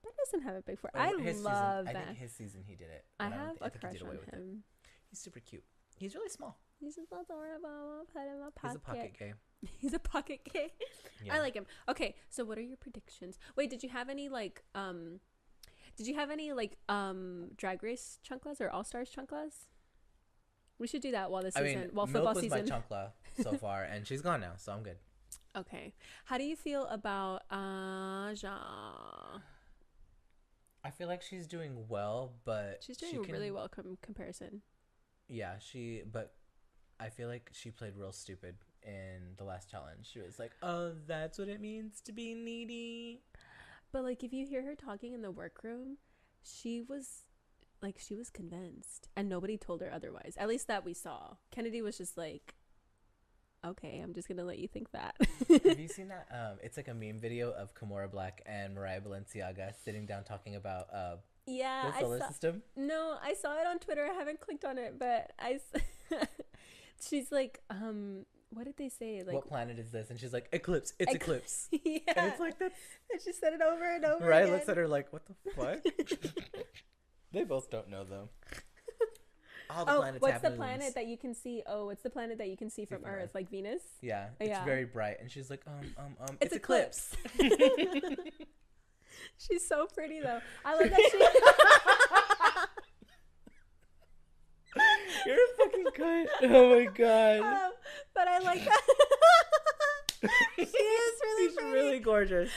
Ben doesn't have a big forehead. I love Ben. I think his season he did it. I have a crush on him. He's super cute. He's really small. He's just adorable. Put him in my pocket. He's a pocket gay. He's a pocket gay. Yeah. I like him. Okay, so what are your predictions? Wait, did you have any Drag Race chanclas or All Stars chanclas? We should do that while the season, while football Milk was season. my chancla so far, and she's gone now, so I'm good. Okay, how do you feel about Aja? I feel like she's doing well, but she's doing really well comparison. Yeah, but I feel like she played real stupid in the last challenge. She was like, "Oh, that's what it means to be needy." But like, if you hear her talking in the workroom, she was convinced, and nobody told her otherwise. At least that we saw. Kennedy was just like, "Okay, I'm just gonna let you think that." Have you seen that? It's like a meme video of Kimora Black and Mariah Balenciaga sitting down talking about the solar system. No, I saw it on Twitter. I haven't clicked on it, but she's like, what did they say? Like, what planet is this? And she's like, eclipse. It's eclipse. Yeah. And it's like that. And she said it over and over. Mariah again. looks at her like, what the fuck? They both don't know though. All the planets what's have the moons. Planet that you can see? Oh, what's the planet that you can see from Earth? Like Venus? Yeah, it's very bright. And she's like, it's eclipse. She's so pretty though. I love that You're a fucking cunt. Oh my god. But I like that. She is really She's pretty. really gorgeous.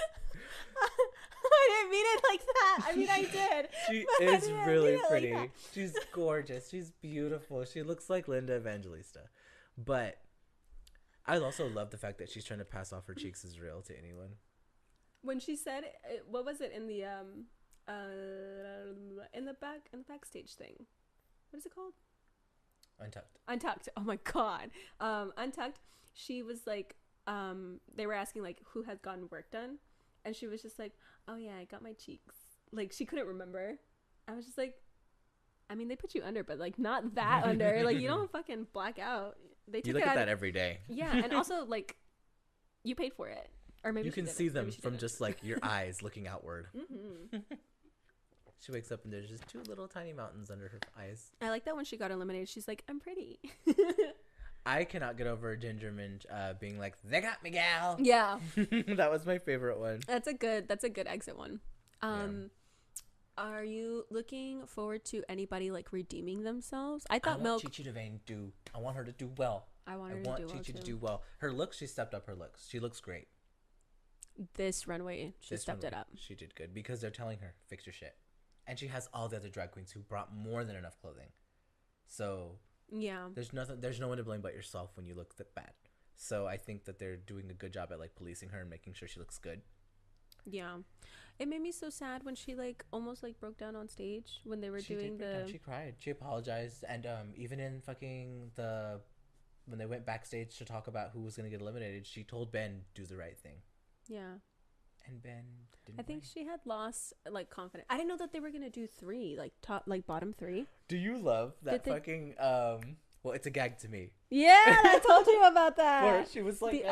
I didn't mean it like that. I mean, I did. She is really pretty. Like she's gorgeous. She's beautiful. She looks like Linda Evangelista. But I also love the fact that she's trying to pass off her cheeks as real to anyone. When she said, what was it in the backstage thing? What is it called? Untucked. Oh my god. Untucked. She was like, they were asking like who had gotten work done, and she was just like, oh yeah, I got my cheeks. Like she couldn't remember. I was just like, I mean, they put you under, but like not that under. Like you don't fucking black out. You look at that every day. Yeah, and also like you paid for it, or maybe you can see them from just like your eyes looking outward. Mm-hmm. She wakes up and there's just 2 little tiny mountains under her eyes. I like that when she got eliminated, she's like, I'm pretty. I cannot get over Ginger Minge being like, they got me, gal. Yeah. That was my favorite one. That's a good exit one. Are you looking forward to anybody like redeeming themselves? I I thought want Milk. Chi to do. I want her to do well. I want I her want to do Chi well to too. do well. Her looks, she stepped up her looks. She looks great. This runway, she stepped it up. She did good because they're telling her, fix your shit. And she has all the other drag queens who brought more than enough clothing. So Yeah. there's no one to blame but yourself when you look that bad. So I think that they're doing a good job at like policing her and making sure she looks good. Yeah. It made me so sad when she like almost like broke down on stage when they were doing the. She cried. She apologized, and even in fucking when they went backstage to talk about who was gonna get eliminated, she told Ben do the right thing. Yeah. And Ben didn't. I think win. she had lost like confidence. I didn't know that they were gonna do 3, like top, like bottom 3. Do you love that Did they- fucking Well, it's a gag to me. Yeah, I told you about that. Where she was like,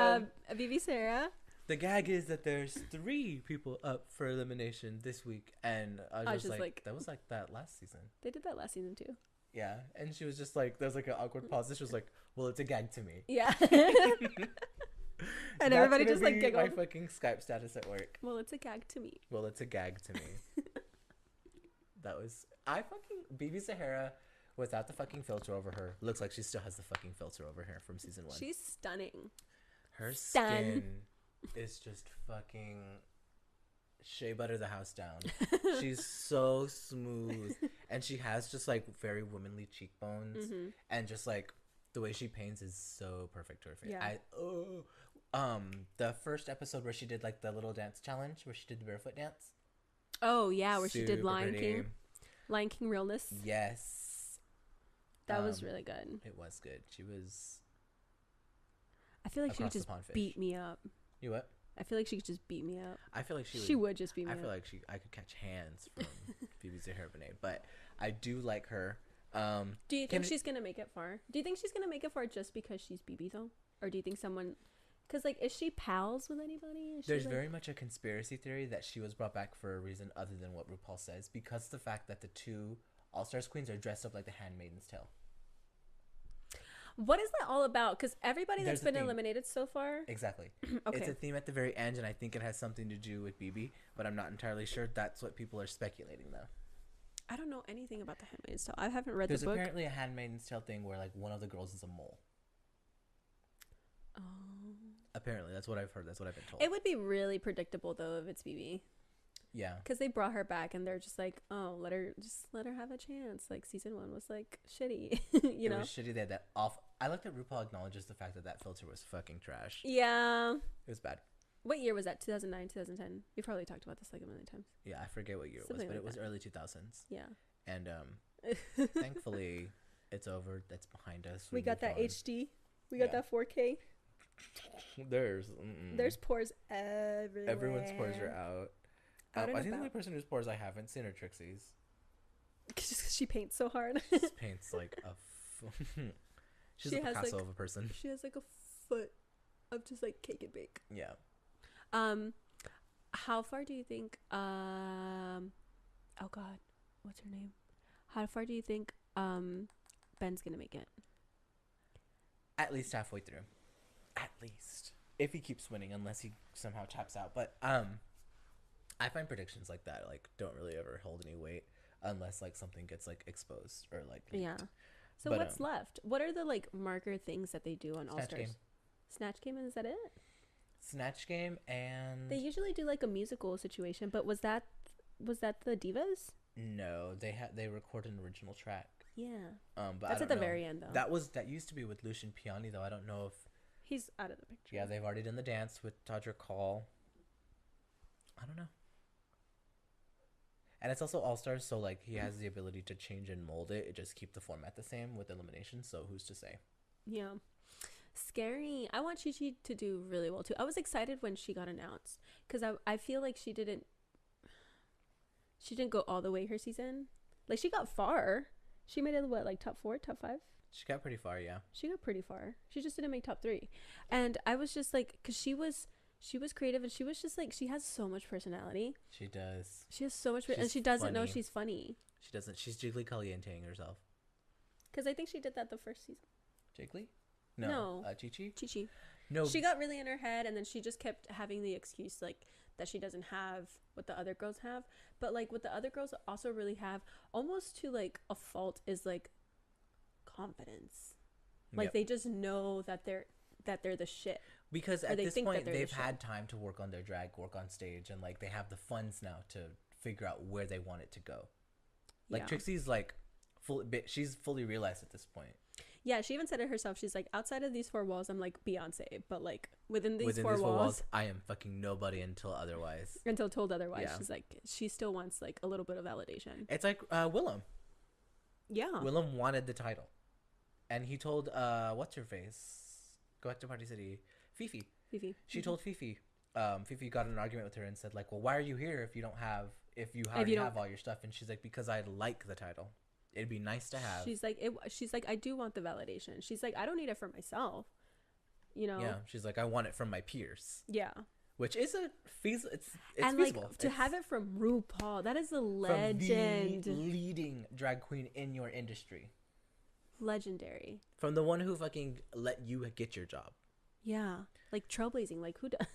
BB Sarah. the gag is that there's 3 people up for elimination this week, and I was just like, that was like that last season. They did that last season too. Yeah, and she was just like, there's like an awkward pause. She was like, well, it's a gag to me. Yeah. And That's everybody gonna just like be giggled. my fucking Skype status at work. Well, it's a gag to me. Well, it's a gag to me. That was BB Sahara without the fucking filter over her looks like she still has the fucking filter over her from season 1. She's stunning. Her skin is just fucking shea butter the house down. She's so smooth, and she has just like very womanly cheekbones, and just like the way she paints is so perfect to her face. Yeah. The first episode where she did like the little dance challenge where she did the barefoot dance. Oh yeah, where she did Super Lion pretty. King. Lion King realness. Yes. That was really good. It was good. She was. I feel like she could across the just pond fish. beat me up. You what? I feel like she could just beat me up. I feel like She would just beat me I up. feel like I could catch hands from Phoebe Zahara Benet, but I do like her. Do you think she's gonna make it far? Do you think she's gonna make it far just because she's BB though, or do you think someone? Because like, is she pals with anybody? There's very much a conspiracy theory that she was brought back for a reason other than what RuPaul says, because of the fact that the 2 All-Stars queens are dressed up like the Handmaid's Tale. What is that all about? Because everybody that's There's a been theme. eliminated so far. Exactly. Okay. It's a theme at the very end, and I think it has something to do with BB, but I'm not entirely sure. That's what people are speculating, though. I don't know anything about the Handmaid's Tale. I haven't read There's the book. apparently a Handmaid's Tale thing where like one of the girls is a mole. Oh. Apparently, that's what I've heard. That's what I've been told. It would be really predictable though if it's BB. Yeah. Because they brought her back and they're just like, oh, let her have a chance. Like season 1 was like shitty, you know. It was shitty. They had that off. I like that RuPaul acknowledges the fact that that filter was fucking trash. Yeah. It was bad. What year was that? 2009, 2010. We probably talked about this like a million times. Yeah, I forget what year Something it was, but like it was that. early 2000s. Yeah. And thankfully, it's over. That's behind us. We got that moved HD. We got Yeah. that 4K. on. There's Pores everywhere. everyone's pores are out. Out and I think the about. only person whose pores I haven't seen are Trixie's. Just 'cause she paints so hard. She just paints like a. She's She a has, Picasso like- of a person. She has like a foot of just like cake and bake. Yeah. How far do you think oh god, what's her name? How far do you think Ben's gonna make it? At least halfway through. At least. If he keeps winning, unless he somehow taps out. But I find predictions like that like don't really ever hold any weight unless like something gets like exposed or like leaked. Yeah. So But, what's left? What are the like marker things that they do on All Snatch Stars? Game. Snatch Game, and is that it? Snatch Game and They usually do like a musical situation, but was that the Divas? no, they record an original track. Yeah. But I That's don't at the know. very end though. That used to be with Lucian Piani though. I don't know if He's out of the picture. yeah, they've already done the dance with Todrick Hall. I don't know. And it's also All Stars, so like he has the ability to change and mold it. Just keep the format the same with elimination. So who's to say? Yeah. Scary. I want Chi Chi to do really well too. I was excited when she got announced because I feel like she didn't go all the way her season. Like she got far. She made it what, like top 4, top 5? She got pretty far, yeah. She got pretty far. She just didn't make top 3. And I was just like, because she was creative and she was just like, she has so much personality. She does. She has so much, and She's she doesn't know funny. she's funny. She doesn't. She's Jiggly Calienteing herself. Because I think she did that the first season. Jiggly? No. Chi Chi? Chi Chi. No. She got really in her head, and then she just kept having the excuse like that she doesn't have what the other girls have. But like what the other girls also really have, almost to like a fault, is like confidence. Like Yep. they just know that they're the shit. Because Or at they this think that point they're the they've shit. had time to work on their drag, work on stage, and like they have the funds now to figure out where they want it to go. Like Yeah. Trixie's like she's fully realized at this point. Yeah, she even said it herself. She's like, outside of these four walls, I'm like Beyonce, but like within these Within four these four walls, walls, I am fucking nobody until otherwise. until told otherwise, Yeah. she's like, she still wants like a little bit of validation. It's like Willem. Yeah. Willem wanted the title, and he told what's her face, go back to Party City, Fifi. Fifi. She told Fifi. Fifi got in an argument with her and said like, well, why are you here if you you already don't- have all your stuff? And she's like, because I like the title. It'd be nice to have. She's like, I do want the validation. She's like, I don't need it for myself. You know? Yeah, she's like, I want it from my peers, Yeah. which is it's And feasible. like to It's have it from RuPaul, that is a from legend. the leading drag queen in your industry, Legendary. from the one who fucking let you get your job. Yeah. Like trailblazing. Like who does?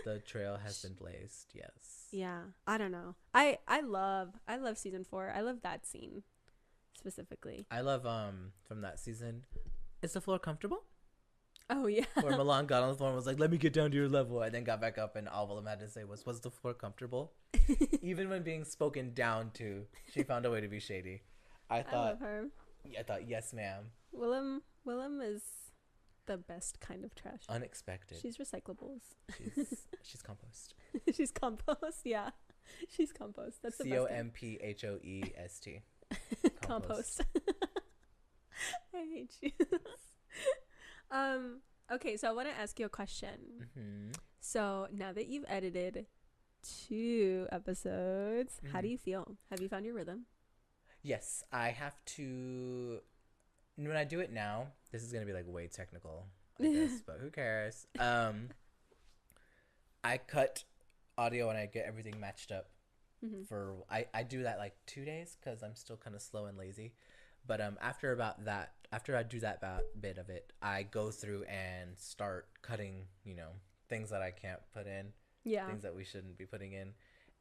The trail has been blazed. Yes. Yeah. I don't know. I love season 4. I love that scene specifically. I love from that season. Is the floor comfortable? Oh yeah. Where Milan got on the floor and was like, "Let me get down to your level," and then got back up, and all of them had to say was the floor comfortable? Even when being spoken down to, she found a way to be shady. I I love thought, her. yes, ma'am. Willem is the best kind of trash. Unexpected. She's recyclables. She's compost. She's compost. Yeah. She's compost. That's the best. COMPHOEST. Compost. I hate you. Okay, so I want to ask you a question. Mm-hmm. So now that you've edited 2 episodes, how do you feel? Have you found your rhythm? Yes, I have to. When I do it now, this is gonna be like way technical, I guess, but who cares? I cut audio and I get everything matched up. Mm-hmm. I do that like 2 days because I'm still kind of slow and lazy. But after I do that bit of it, I go through and start cutting, things that I can't put in, Yeah. things that we shouldn't be putting in,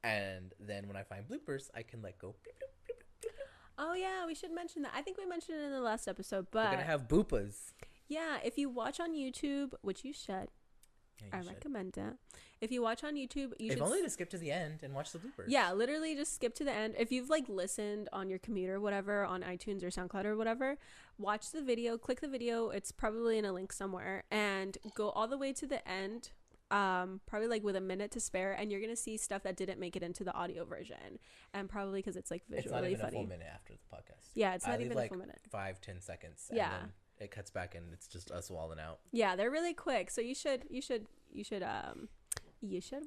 and then when I find bloopers, I can go. Bleep, bleep, bleep, bleep. Oh yeah, we should mention that. I think we mentioned it in the last episode, We're but gonna have boopas. yeah, if you watch on YouTube, which you should, Yeah, I you should. recommend it. If you watch on YouTube, you If should. only to skip to the end and watch the bloopers. Yeah, literally just skip to the end. If you've like listened on your commute or whatever, on iTunes or SoundCloud or whatever, watch the video, click the video. It's probably in a link somewhere, and go all the way to the end. Probably like with a minute to spare, and you're gonna see stuff that didn't make it into the audio version, and probably because it's like It's visually not even funny. a full minute after the podcast. Yeah, it's I not leave, even like, a full minute. 5-10 seconds. Yeah. And then it cuts back and it's just us walling out. Yeah, they're really quick, so you should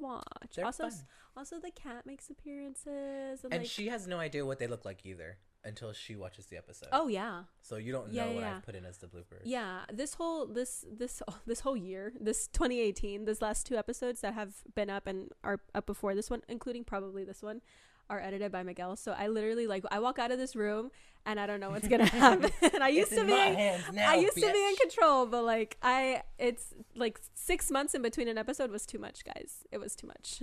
watch. They're also, fun. also the cat makes appearances, and And like, she has no idea what they look like either until she watches the episode. oh yeah, So you don't Yeah, know what yeah. I've put in as the bloopers. yeah. This whole year, this 2018, this last 2 episodes that have been up and are up before this one, including probably this one, are edited by Miguel. So I literally I walk out of this room and I don't know what's gonna happen. I used It's to in be my hands now, to be in bitch. control, but it's like 6 months in between an episode was too much, guys. It was too much.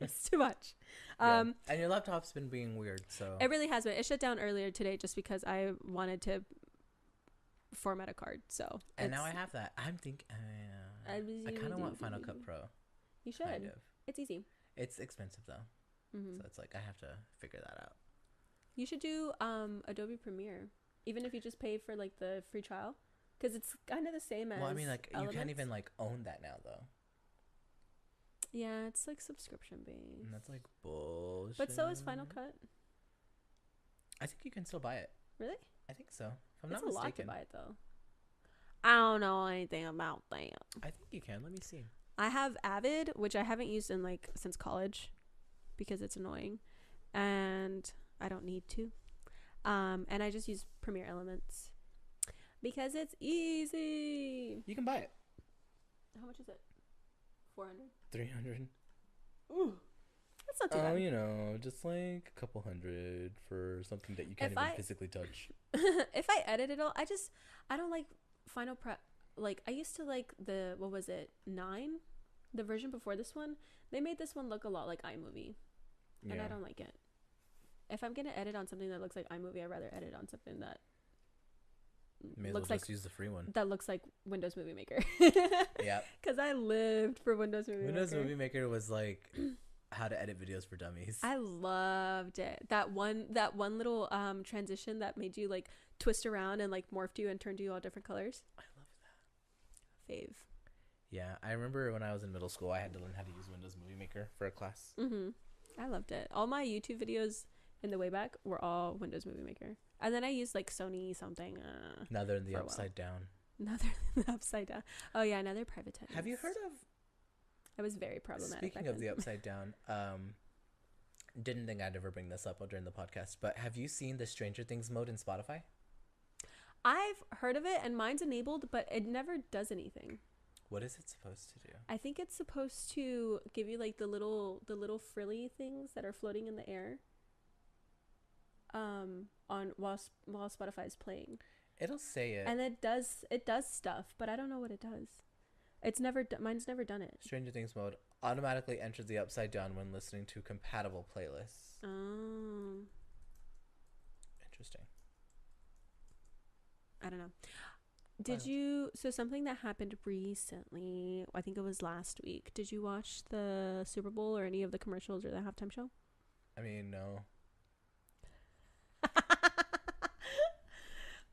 It's too much. Yeah. And your laptop's been being weird, so It really has been. It shut down earlier today just because I wanted to format a card. So and now it's- I have that. I'm thinking I kind of want Final Cut Pro. You should. Kind of. It's easy. It's expensive though, Hmm. so it's like I have to figure that out. You should do Adobe Premiere, even if you just pay for like the free trial, because it's kind of the same as. Well, I mean, like you can't Elements. even like own that now though, Yeah, it's like subscription and based. that's like bullshit. But so is Final Cut. I think you can still buy it. Really? I think so. If I'm It's not a lot to mistaken. buy it though. I don't know anything about that. I think you can. Let me see. I have Avid, which I haven't used in since college, because it's annoying, and I don't need to. And I just use Premiere Elements because it's easy. You can buy it. How much is it? 400. 300. Ooh, that's not too bad. You know, just like a couple hundred for something that you can't If even I- physically touch. If I edit it all, I don't like Final Prep. Like I used to like what was it, 9? the version before this one, they made this one look a lot like iMovie, and I don't like it. If I'm gonna edit on something that looks like iMovie, I'd rather edit on something that looks like, just use the free one. That looks like Windows Movie Maker. Yeah. Because I lived for Windows Movie Maker. Windows Movie Maker was like how to edit videos for dummies. I loved it. That one little transition that made you like twist around and like morphed you and turned you all different colors. I love that. Fave. Yeah, I remember when I was in middle school, I had to learn how to use Windows Movie Maker for a class. I loved it. All my YouTube videos in the way back were all Windows Movie Maker. And then I used like Sony something. Now they're in the upside down. Now they're in the upside down. Oh yeah, now they're private tenants. Have you heard of... It was very problematic. Speaking of the upside down, didn't think I'd ever bring this up during the podcast, but have you seen the Stranger Things mode in Spotify? I've heard of it, and mine's enabled, but it never does anything. What is it supposed to do? I think it's supposed to give you like the little frilly things that are floating in the air. On while Spotify is playing. It'll say it. And it does stuff, but I don't know what it does. Mine's never done it. Stranger Things mode automatically enters the upside down when listening to compatible playlists. Oh. Interesting. I don't know. So something that happened recently, I think it was last week. Did you watch the Super Bowl or any of the commercials or the halftime show? I mean, no.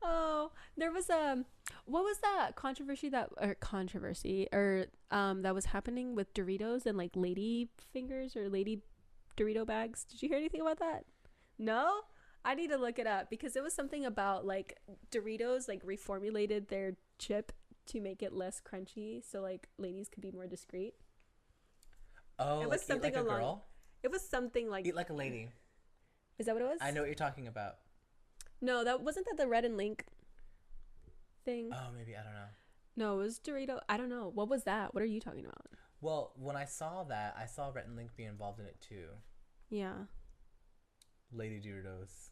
Oh, there was what was that controversy that was happening with Doritos and like lady fingers or lady Dorito bags? Did you hear anything about that? No? I need to look it up because it was something about like Doritos like reformulated their chip to make it less crunchy so like ladies could be more discreet. Oh, it was like something eat like a girl? It was something like eat like a lady. Is that what it was? I know what you're talking about. No, wasn't that the Red and Link thing. Oh, maybe. I don't know. No, it was Dorito. I don't know. What was that? What are you talking about? Well, when I saw that, I saw Rhett and Link be involved in it too. Yeah. Lady Doritos.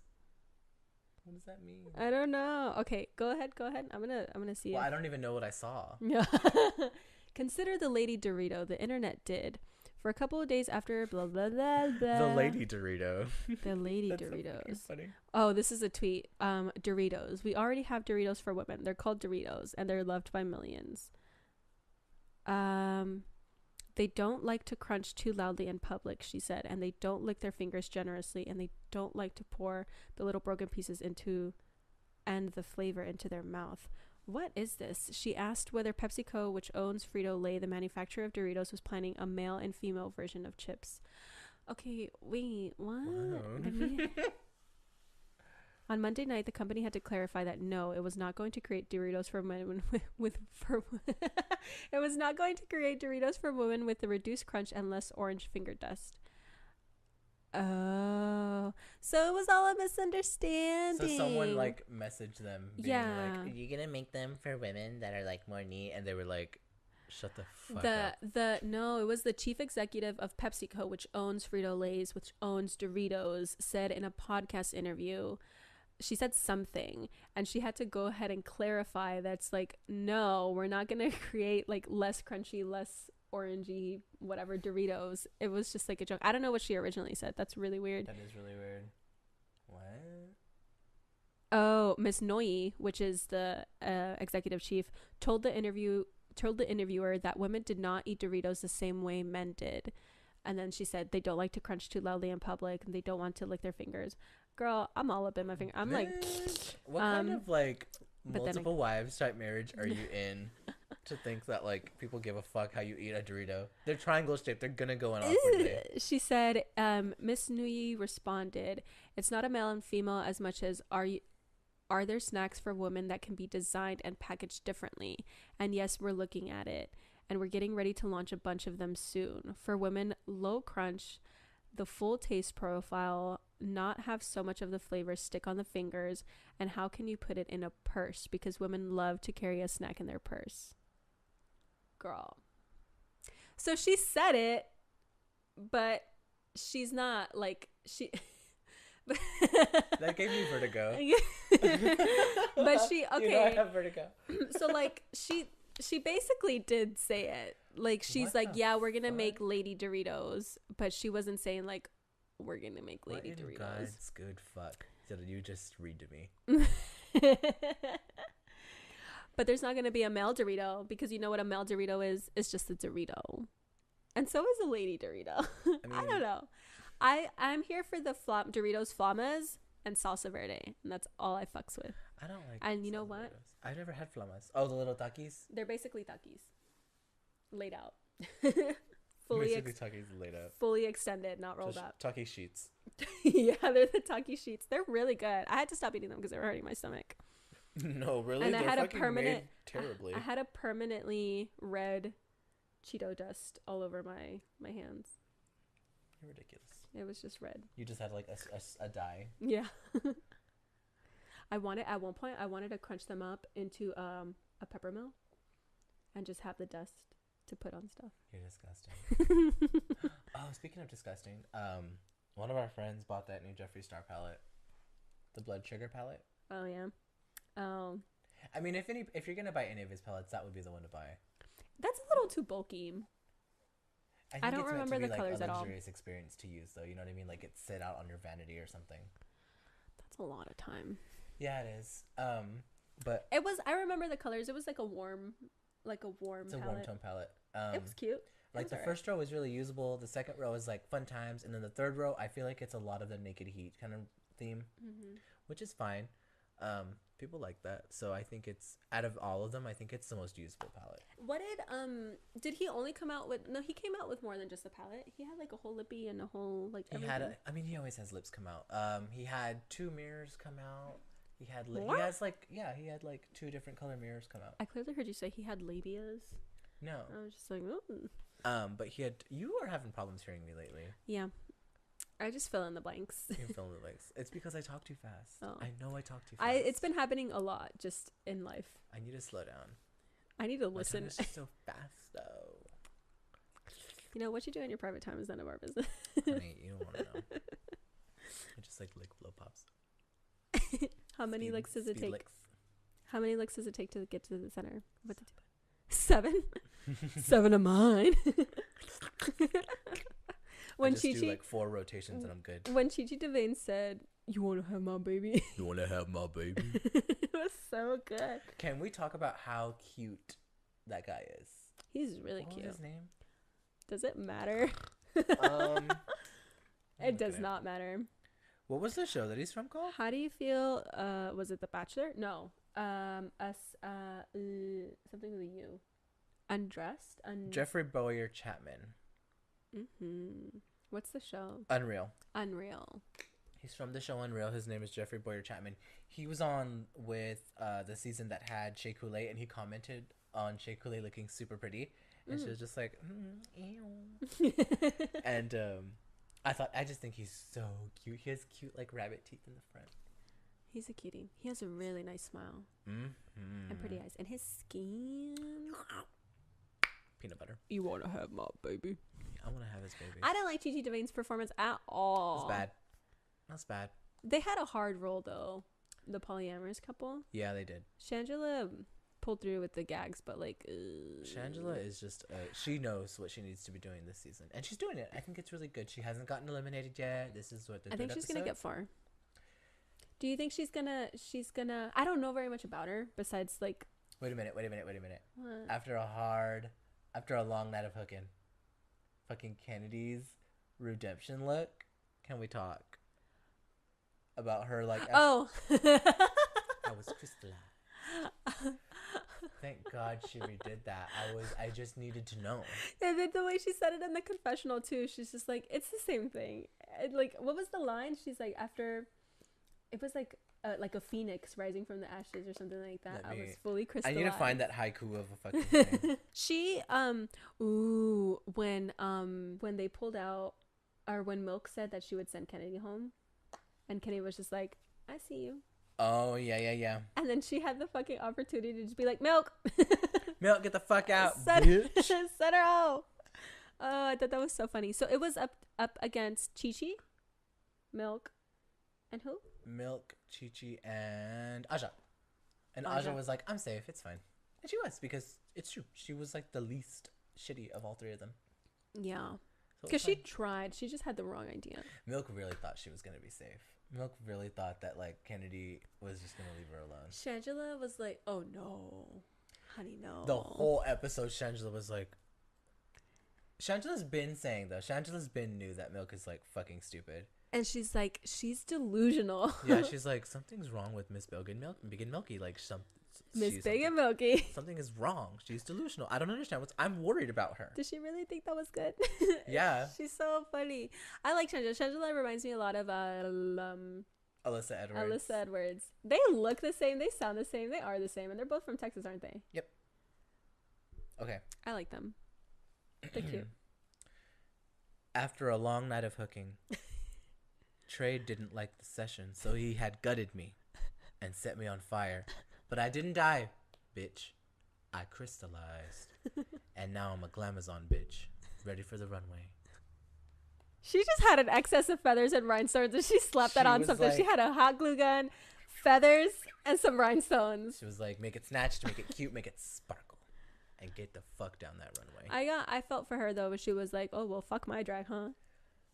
What does that mean? I don't know. Okay, go ahead. I'm gonna see it. Well, I don't even know what I saw. Yeah. Consider the Lady Dorito. The internet did. For a couple of days after blah blah blah blah. The Lady Dorito. The Lady That's Doritos. So funny. Oh, this is a tweet. Doritos. We already have Doritos for women. They're called Doritos, and they're loved by millions. They don't like to crunch too loudly in public, she said, and they don't lick their fingers generously, and they don't like to pour the little broken pieces into and the flavor into their mouth. What is this? She asked whether PepsiCo, which owns Frito-Lay, the manufacturer of Doritos, was planning a male and female version of chips. Okay, wait, what? Wow. On Monday night, the company had to clarify that no, it was not going to create Doritos for women it was not going to create Doritos for women with the reduced crunch and less orange finger dust. Oh, so it was all a misunderstanding. So someone like messaged them being yeah. like, are you gonna make them for women that are like more neat? And they were like, shut the fuck up. No, it was the chief executive of PepsiCo, which owns Frito-Lay's, which owns Doritos, said in a podcast interview. She said something and she had to go ahead and clarify that's like, no, we're not going to create like less crunchy, less orangey, whatever Doritos. It was just like a joke. I don't know what she originally said. That's really weird. That is really weird. What? Oh, Miss Noye, which is the executive chief, told the interviewer that women did not eat Doritos the same way men did. And then she said they don't like to crunch too loudly in public and they don't want to lick their fingers. Girl, I'm all up in my finger. I'm like, what kind of like multiple wives type marriage are you in to think that like people give a fuck how you eat a Dorito? They're triangle shaped. They're gonna go in awkwardly. She said, Miss Nui responded, it's not a male and female as much as are there snacks for women that can be designed and packaged differently? And yes, we're looking at it. And we're getting ready to launch a bunch of them soon. For women, low crunch, the full taste profile, not have so much of the flavor stick on the fingers, and how can you put it in a purse? Because women love to carry a snack in their purse. Girl. So she said it, but she's not like she... That gave me vertigo. But she, okay. You know I have vertigo. So like She basically did say it. Like, she's What like, the yeah, we're gonna make fuck? Lady Doritos, but she wasn't saying like, we're gonna make What Lady in Doritos. God's good fuck did you just read to me? But there's not gonna be a male Dorito because you know what a male Dorito is? It's just a Dorito, and so is a Lady Dorito. I mean, I don't know. I'm here for the Doritos Flamas and salsa verde, and that's all I fucks with. I don't like. And you know salsa what? Doritos. I've never had flamas. Oh, the little Takis. They're basically Takis laid out. Basically, Takis laid out. Fully extended, not rolled Just up. Taki sheets. Yeah, they're the Taki sheets. They're really good. I had to stop eating them because they were hurting my stomach. No, really. And They're I had a fucking permanent, made terribly. I had a permanently red Cheeto dust all over my hands. You're ridiculous. It was just red. You just had like a dye. Yeah. At one point I wanted to crunch them up into a peppermill and just have the dust to put on stuff. You're disgusting. Oh, speaking of disgusting, one of our friends bought that new Jeffree Star palette, the blood sugar palette. Oh yeah. Oh. I mean, if you're gonna buy any of his palettes, that would be the one to buy. That's a little too bulky. Think I don't it's meant remember to be, the colors like, at a all. luxurious experience to use, though. You know what I mean? Like, it's sit out on your vanity or something. That's a lot of time. Yeah, it is. But It was. I remember the colors. It was like a warm it's a palette. warm tone palette. It was cute. Like, the first row was really usable. The second row is like fun times, and then the third row, I feel like it's a lot of the Naked Heat kind of theme, which is fine. People like that, so I think it's, out of all of them, I think it's the most usable palette. What did he only come out with? No, he came out with more than just a palette. He had like a whole lippy and a whole like everything. He always has lips come out. He had 2 mirrors come out. He had What? he had like 2 different color mirrors come out. I clearly heard you say he had labias. No. I was just like, oh. But you are having problems hearing me lately. Yeah. I just fill in the blanks. You fill in the blanks. It's because I talk too fast. Oh. I know I talk too fast. It's been happening a lot just in life. I need to slow down. I need to My listen. tongue is just so fast, though. You know, what you do in your private time is none of our business. Honey, you don't want to know. I just like lick blow pops. How many licks does it take? Licks. How many licks does it take to get to the center? What did you put? 7? 7 of mine. When I just do Chi-Chi, like 4 rotations and I'm good. when Chi-Chi Devane said, "You want to have my baby?" You want to have my baby? It was so good. Can we talk about how cute that guy is? He's really What cute. was his name? Does it matter? It does not matter. What was the show that he's from called? How do you feel? Was it The Bachelor? No. Something with a U. Undressed. Jeffrey Boyer Chapman. What's the show? Unreal. Unreal. He's from the show Unreal. His name is Jeffrey Boyer Chapman. He was on with the season that had Shea Coulee, and he commented on Shea Coulee looking super pretty, and she was just like, ew. And I just think he's so cute. He has cute like rabbit teeth in the front. He's a cutie. He has a really nice smile and pretty eyes, and his skin. Peanut butter. You want to have my baby? I want to have his baby. I didn't like Chi-Chi Devane's performance at all. That's bad. That's bad. They had a hard role though, the polyamorous couple. Yeah, they did. Shangela pulled through with the gags, but like Shangela is just she knows what she needs to be doing this season, and she's doing it. I think it's really good. She hasn't gotten eliminated yet. This is what the I think third she's gonna episode. get far. Do you think she's gonna I don't know very much about her besides like Wait a minute. what? After a long night of hooking, fucking Kennedy's redemption look. Can we talk about her like Oh. I was crystallized. Thank God she redid that. I just needed to know. And then the way she said it in the confessional too, she's just like, it's the same thing. And, like, what was the line? She's like, after it was like a phoenix rising from the ashes or something like that. I was fully crystallized. I need to find that haiku of a fucking thing. She when they pulled out, or when Milk said that she would send Kennedy home, and Kennedy was just like, I see you. Oh yeah. And then she had the fucking opportunity to just be like, Milk, Milk, get the fuck out, send bitch. send her home. Oh, I thought that was so funny. So it was up against Chi-Chi, Milk, and who? Milk, Chi-Chi, and Aja. And Aja Aja was like, I'm safe, it's fine. And she was, because it's true. She was like the least shitty of all three of them. Yeah. So Because she tried. She just had the wrong idea. Milk really thought she was going to be safe. Milk really thought that, like, Kennedy was just going to leave her alone. Shangela was like, oh no. Honey, no. The whole episode, Shangela was like... Shangela's been saying, though. Shangela's been knew that Milk is, like, fucking stupid. And she's like, she's delusional. Yeah, she's like, something's wrong with Miss Big and Milky. Like, Miss Big and Milky. Something is wrong. She's delusional. I don't understand I'm worried about her. Did she really think that was good? Yeah. She's so funny. I like Shangela. Shangela reminds me a lot of Alyssa Edwards. Alyssa Edwards. They look the same. They sound the same. They are the same. And they're both from Texas, aren't they? Yep. Okay. I like them. They're cute. After a long night of hooking, Trey didn't like the session, so he had gutted me and set me on fire. But I didn't die, bitch. I crystallized. And now I'm a glamazon bitch, ready for the runway. She just had an excess of feathers and rhinestones, and she slapped that on something. Like, she had a hot glue gun, feathers, and some rhinestones. She was like, make it snatched, make it cute, make it sparkle, and get the fuck down that runway. I felt for her, though, when she was like, oh, well, fuck my drag, huh?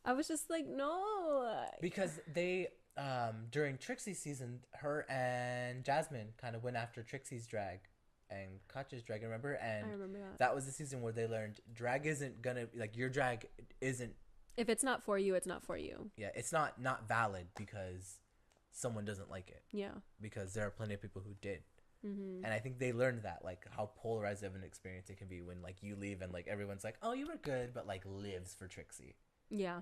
I was just like, no. Because they, during Trixie's season, her and Jasmine kind of went after Trixie's drag and Katya's drag, remember? And I remember that was the season where they learned drag isn't gonna, like, your drag isn't. If it's not for you, it's not for you. Yeah, it's not valid because someone doesn't like it. Yeah. Because there are plenty of people who did. Mm-hmm. And I think they learned that, like, how polarized of an experience it can be when, like, you leave and, like, everyone's like, oh, you were good, but, like, lives for Trixie. Yeah.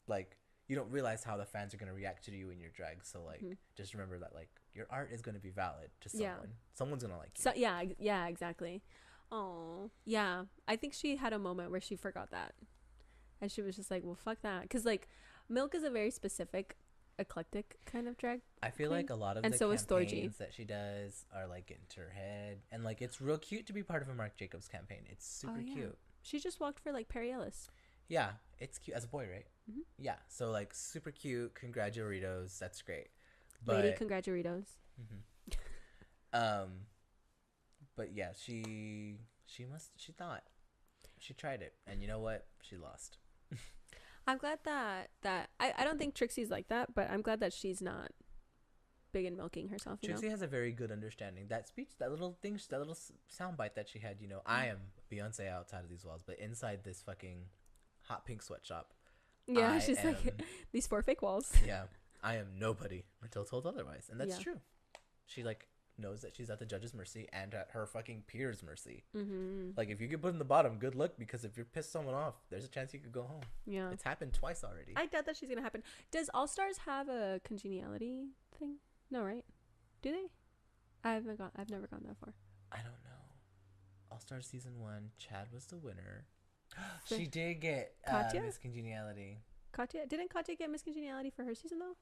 Like, you don't realize how the fans are going to react to you in your drag. So, like, just remember that, like, your art is going to be valid to someone. Yeah. Someone's going to like you. So, yeah, exactly. Oh, yeah. I think she had a moment where she forgot that. And she was just like, well, fuck that. Because, like, Milk is a very specific, eclectic kind of drag I feel queen. Like a lot of and the so campaigns that she does are, like, getting to her head. And, like, it's real cute to be part of a Marc Jacobs campaign. It's super cute. She just walked for, like, Perry Ellis. Yeah, it's cute. As a boy, right? Mm-hmm. Yeah, so, like, super cute. Congraturitos. That's great. But, Lady Congraturitos. Mm-hmm. But, yeah, she thought. She tried it. And you know what? She lost. I'm glad that I don't think Trixie's like that, but I'm glad that she's not big and milking herself. Trixie has a very good understanding. That speech, that little thing, that little soundbite that she had, you know, I am Beyonce outside of these walls, but inside this fucking hot pink sweatshop. Yeah, she's like, these 4 fake walls. Yeah, I am nobody until told otherwise. And that's true. She, like, knows that she's at the judge's mercy and at her fucking peers' mercy. Mm-hmm. Like, if you get put in the bottom, good luck, because if you're pissed someone off, there's a chance you could go home. Yeah. It's happened twice already. I doubt that she's gonna happen. Does All Stars have a congeniality thing? No, right? Do they? I've never gone that far. I don't know. All Stars season 1, Chad was the winner. She did get Miss Congeniality. Didn't Katya get Miss Congeniality for her season though?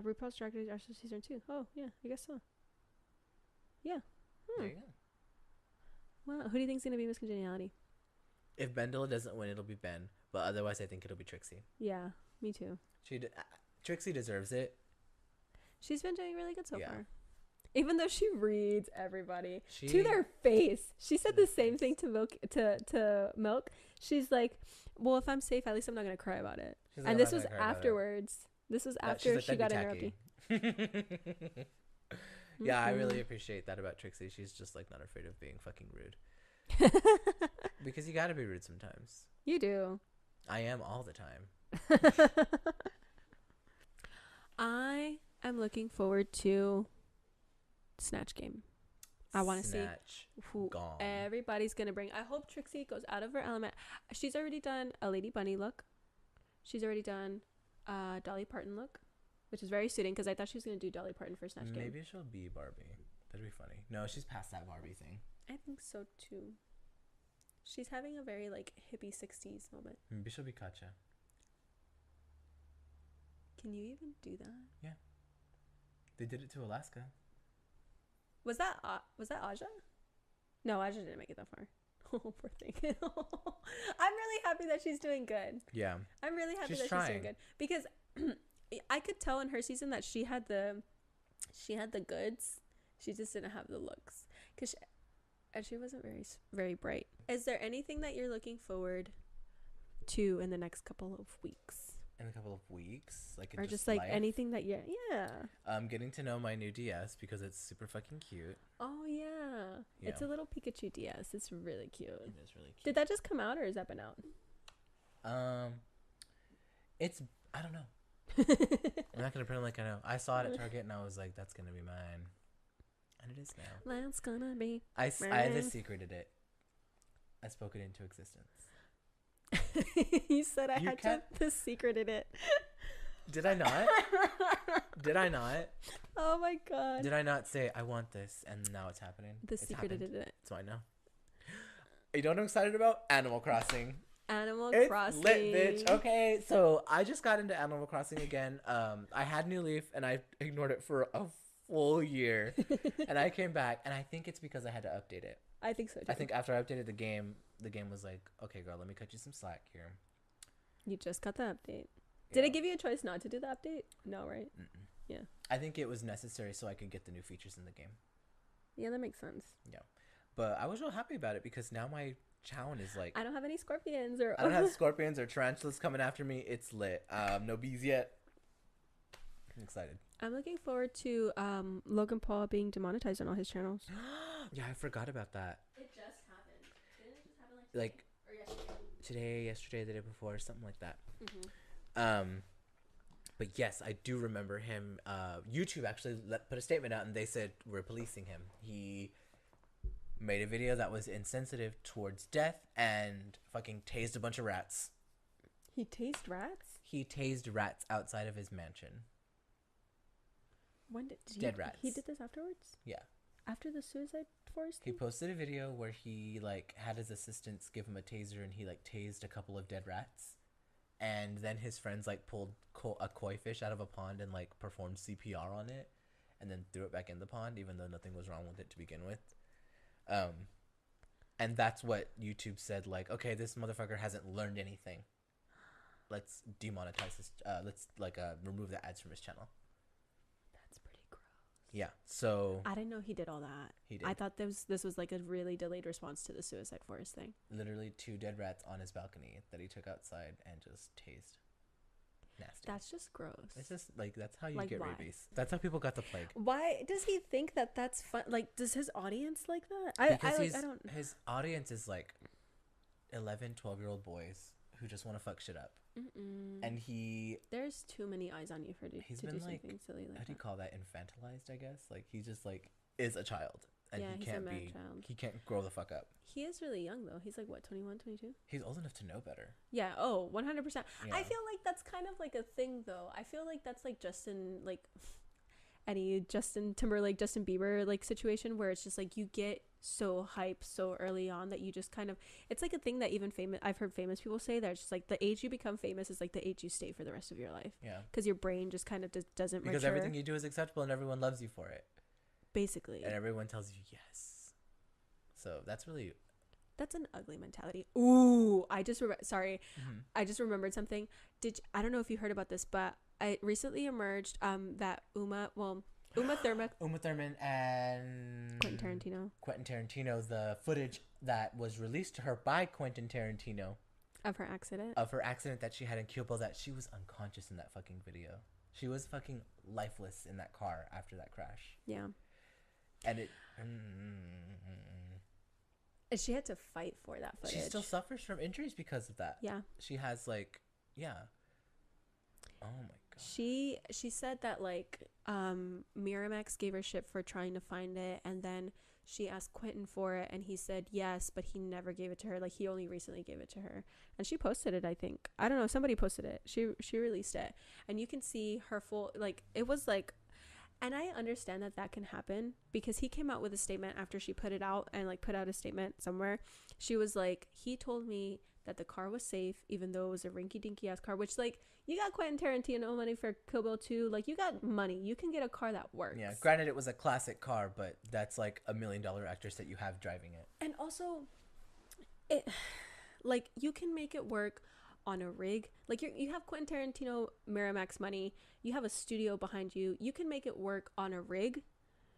RuPaul's Drag Race season 2. Oh yeah, I guess so. Yeah. There you go. Wow, who do you think's gonna be Miss Congeniality? If Bendela doesn't win, it'll be Ben. But otherwise, I think it'll be Trixie. Yeah, me too. Trixie deserves it. She's been doing really good so far. Even though she reads everybody to their face. She said the same thing to Milk. She's like, well, if I'm safe, at least I'm not going to cry about it. Like, and this was afterwards. This was after she got interrupted. Yeah, I really appreciate that about Trixie. She's just, like, not afraid of being fucking rude. Because you got to be rude sometimes. You do. I am all the time. I am looking forward to Snatch Game. I want to see who everybody's going to bring. I hope Trixie goes out of her element. She's already done a Lady Bunny look. She's already done a Dolly Parton look, which is very suiting because I thought she was going to do Dolly Parton for Snatch Game. Maybe she'll be Barbie. That'd be funny. No, she's past that Barbie thing. I think so too. She's having a very, like, hippie 60s moment. Maybe she'll be Katya. Can you even do that? Yeah. They did it to Alaska. Was that Aja? No, Aja didn't make it that far. Oh, poor thing. I'm really happy that she's doing good. Yeah. I'm really happy she's doing good. Because I could tell in her season that she had the goods. She just didn't have the looks. Because And she wasn't very bright. Is there anything that you're looking forward to in the next couple of weeks? In a couple of weeks, like, or just like life? anything that Getting to know my new DS because it's super fucking cute. Oh yeah. It's a little Pikachu DS. It's really cute. It is really cute. Did that just come out or has that been out? It's, I don't know. I'm not gonna pretend like I know. I saw it at Target and I was like, that's gonna be mine, and it is now. That's gonna be I mine. the secreted it. I spoke it into existence. You said I had to secret in it. Did I not? Did I not? Oh my god. Did I not say I want this and now it's happening? The secreted in it. So I know. You know what I'm excited about? Animal Crossing. Animal it's Crossing. Lit, bitch. Okay, so I just got into Animal Crossing again. I had New Leaf and I ignored it for a full year. And I came back and I think it's because I had to update it. I think so too. I think after I updated the game was like, okay, girl, let me cut you some slack here. You just got the update. Did it give you a choice not to do the update? No, right? Mm-mm. Yeah. I think it was necessary so I could get the new features in the game. Yeah, that makes sense. Yeah. But I was real happy about it because now my town is like... I don't have any scorpions or... I don't have scorpions or tarantulas coming after me. It's lit. No bees yet. I'm excited. I'm looking forward to Logan Paul being demonetized on all his channels. Yeah, I forgot about that. It just happened. Didn't it just happen like today? Or today, yesterday, the day before, something like that. Mm-hmm. But yes, I do remember him. YouTube actually put a statement out and they said we're policing him. He made a video that was insensitive towards death and fucking tased a bunch of rats. He tased rats? He tased rats outside of his mansion. When did Dead rats. He did this afterwards? Yeah. After the suicide forest? He posted a video where he like had his assistants give him a taser and he like tased a couple of dead rats. And then his friends like pulled a koi fish out of a pond and like performed CPR on it and then threw it back in the pond even though nothing was wrong with it to begin with. And that's what YouTube said, like, okay, this motherfucker hasn't learned anything. Let's demonetize this. Let's like remove the ads from his channel. That's pretty gross. Yeah. So I didn't know he did all that. He did. I thought this was like a really delayed response to the suicide forest thing. Literally 2 dead rats on his balcony that he took outside and just tased. Nasty. That's just gross. It's just like that's how you like, get why? rabies. That's how people got the plague. Why does he think that that's fun? Like, does his audience like that? I don't. His audience is like 11, 12-year-old boys who just want to fuck shit up. Mm-mm. And there's too many eyes on you he's to been do like, something silly like how do you that. call that? Infantilized, I guess. Like he just like is a child and Yeah, he he's a can't mad be. child. He can't grow the fuck up. He is really young though. He's like what, 21, 22? He's old enough to know better. Yeah. Oh, 100%. Yeah. I feel like that's kind of like a thing though. I feel like that's like Justin, like any Justin Timberlake, Justin Bieber like situation where it's just like you get so hyped so early on that you just kind of, it's like a thing that even I've heard famous people say that it's just like the age you become famous is like the age you stay for the rest of your life. Yeah. Because your brain just kind of doesn't because mature. everything you do is acceptable and everyone loves you for it. Basically. And everyone tells you yes. So that's an ugly mentality. Ooh, I just Mm-hmm. I just remembered something. I don't know if you heard about this, but I recently emerged that Uma Thurman and Quentin Tarantino, the footage that was released to her by Quentin Tarantino of her accident that she had in Cuba, that she was unconscious in that fucking video. She was fucking lifeless in that car after that crash. Yeah. And it and she had to fight for that footage. She still suffers from injuries because of that. Yeah. She has like, yeah. Oh my god. She said that like Miramax gave her shit for trying to find it, and then she asked Quentin for it and he said yes, but he never gave it to her. Like he only recently gave it to her. And she posted it, I think. I don't know, somebody posted it. She released it. And you can see her full, like it was like, and I understand that can happen because he came out with a statement after she put it out and like put out a statement somewhere. She was like, he told me that the car was safe even though it was a rinky-dinky ass car, which like you got Quentin Tarantino money for Kill Bill 2, like you got money, you can get a car that works. Yeah, granted it was a classic car, but that's like $1 million actress that you have driving it. And also it like you can make it work on a rig. Like you have Quentin Tarantino Miramax money, you have a studio behind you, you can make it work on a rig.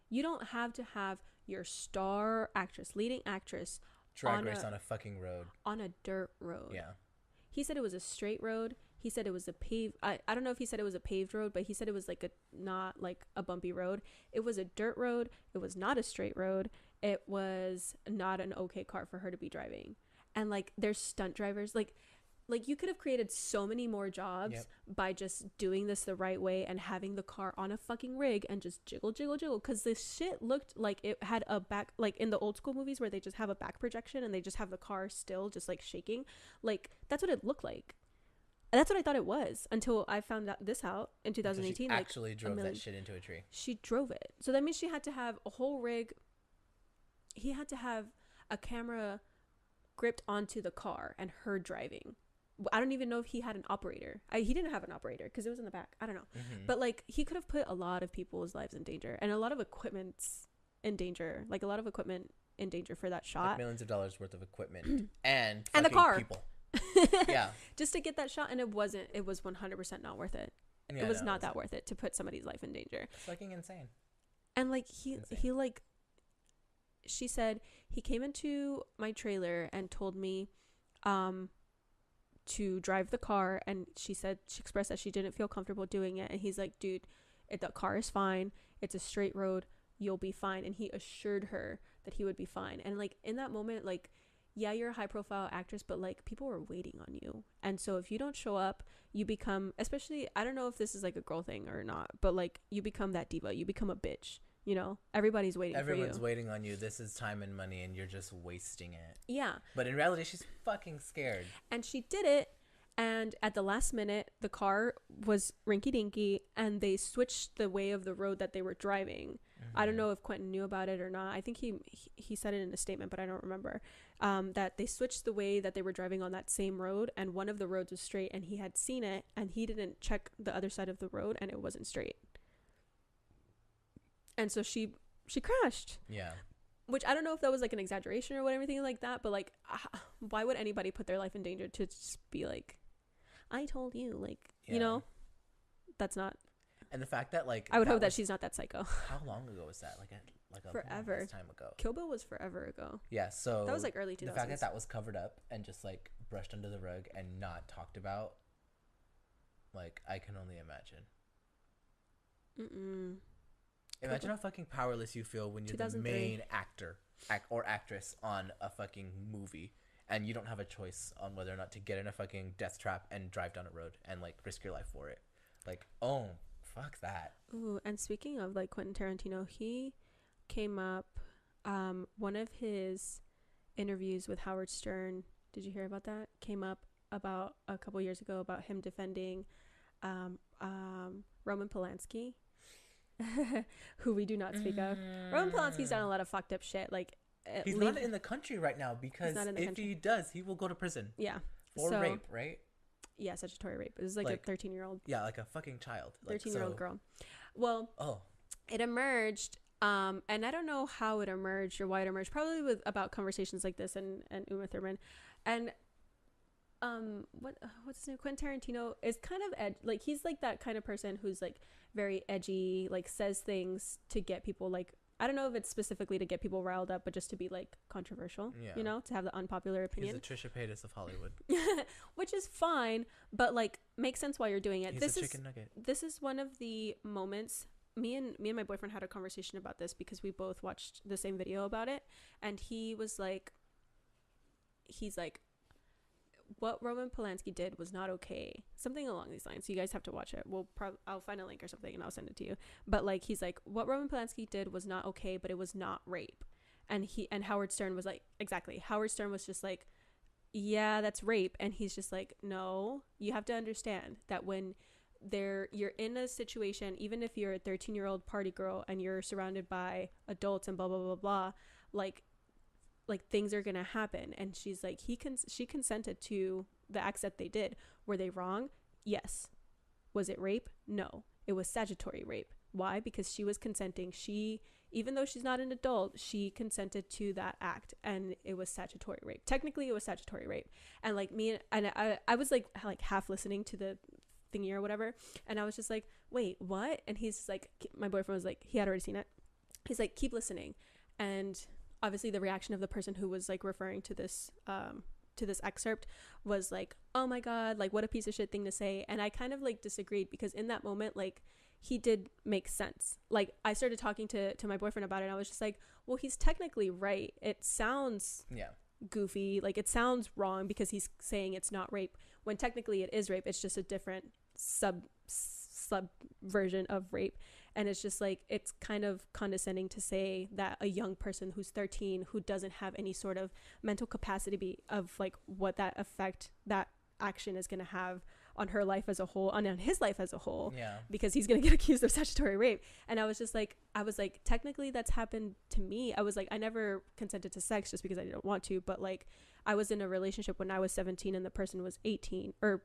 You don't have to have your star actress, leading actress, Drag race on a fucking road. On a dirt road. Yeah. He said it was a straight road. He said it was a paved. I don't know if he said it was a paved road, but he said it was like not like a bumpy road. It was a dirt road. It was not a straight road. It was not an okay car for her to be driving. And like there's stunt drivers, like you could have created so many more jobs by just doing this the right way and having the car on a fucking rig and just jiggle because this shit looked like it had a back, like in the old school movies where they just have a back projection and they just have the car still just like shaking. Like that's what it looked like. And that's what I thought it was until I found this out in 2018. She actually drove that shit into a tree. She drove it. So that means she had to have a whole rig. He had to have a camera gripped onto the car and her driving. I don't even know if he had an operator. He didn't have an operator because it was in the back. I don't know. Mm-hmm. But like he could have put a lot of people's lives in danger and a lot of equipment's in danger. Like a lot of equipment in danger for that shot. Like millions of dollars worth of equipment and the car. People. Yeah. Just to get that shot, and it was 100% not worth it. Yeah, it was not that worth it to put somebody's life in danger. It's fucking insane. And like he like, she said he came into my trailer and told me to drive the car, and she expressed that she didn't feel comfortable doing it, and he's like, dude, the car is fine, it's a straight road, you'll be fine. And he assured her that he would be fine. And like in that moment, like, yeah, you're a high profile actress, but like people were waiting on you. And so if you don't show up, you become, especially, I don't know if this is like a girl thing or not, but like you become that diva, you become a bitch. You know, everybody's waiting for you. Everyone's waiting on you. This is time and money, and you're just wasting it. Yeah. But in reality, she's fucking scared. And she did it, and at the last minute, the car was rinky-dinky, and they switched the way of the road that they were driving. Mm-hmm. I don't know if Quentin knew about it or not. I think he said it in a statement, but I don't remember. That they switched the way that they were driving on that same road, and one of the roads was straight, and he had seen it, and he didn't check the other side of the road, and it wasn't straight. And so she crashed. Yeah. Which I don't know if that was like an exaggeration or what, everything like that, but like, why would anybody put their life in danger to just be like, I told you, like, you know, that's not. And the fact that like, I would hope that she's not that psycho. How long ago was that? Like a forever time ago. Kill Bill was forever ago. Yeah. So that was like early 2000s. The fact that was covered up and just like brushed under the rug and not talked about, like, I can only imagine. Imagine how fucking powerless you feel when you're the main actor or actress on a fucking movie and you don't have a choice on whether or not to get in a fucking death trap and drive down a road and like risk your life for it. Like, oh, fuck that. Ooh, and speaking of like Quentin Tarantino, he came up, one of his interviews with Howard Stern, did you hear about that? Came up about a couple years ago about him defending Roman Polanski. Who we do not speak of. Roman Polanski's done a lot of fucked up shit. Like he's not in the country right now because if he does, he will go to prison. Yeah, for rape, right? Yeah, statutory rape. It was like a 13-year-old. Yeah, like a fucking child. 13-year-old girl. Well, it emerged, and I don't know how it emerged or why it emerged. Probably about conversations like this and Uma Thurman, and what's his name? Quentin Tarantino is kind of like he's like that kind of person who's like very edgy, like says things to get people, like, I don't know if it's specifically to get people riled up, but just to be like controversial, you know, to have the unpopular opinion. He's the Trisha Paytas of Hollywood. Which is fine, but like makes sense why you're doing it. He's a chicken nugget. This is one of the moments me and my boyfriend had a conversation about this because we both watched the same video about it, and he's like, what Roman Polanski did was not okay. Something along these lines. So you guys have to watch it. I'll find a link or something and I'll send it to you. But like, he's like, what Roman Polanski did was not okay, but it was not rape. And Howard Stern was like, exactly. Howard Stern was just like, yeah, that's rape. And he's just like, no, you have to understand that when you're in a situation, even if you're a 13-year-old party girl and you're surrounded by adults and blah, blah, blah, blah, like things are gonna happen. And she's like, she consented to the acts that they did. Were they wrong? Yes. Was it rape? No, it was statutory rape. Why? Because she was consenting. Even though she's not an adult, she consented to that act, and it was statutory rape. Technically it was statutory rape. And like me and I was like half listening to the thingy or whatever, and I was just like, wait, what? And he's like, my boyfriend was like, he had already seen it. he's like, keep listening. And obviously the reaction of the person who was like referring to this excerpt was like, oh my god, like what a piece of shit thing to say. And I kind of like disagreed, because in that moment, like, he did make sense. Like, I started talking to my boyfriend about it, and I was just like, well, he's technically right. It sounds goofy, like it sounds wrong because he's saying it's not rape when technically it is rape. It's just a different sub version of rape. And it's just like, it's kind of condescending to say that a young person who's 13, who doesn't have any sort of mental capacity of like what that effect, that action is going to have on her life as a whole, on his life as a whole, because he's going to get accused of statutory rape. And I was like, technically that's happened to me. I was like, I never consented to sex just because I didn't want to, but like, I was in a relationship when I was 17 and the person was 18, or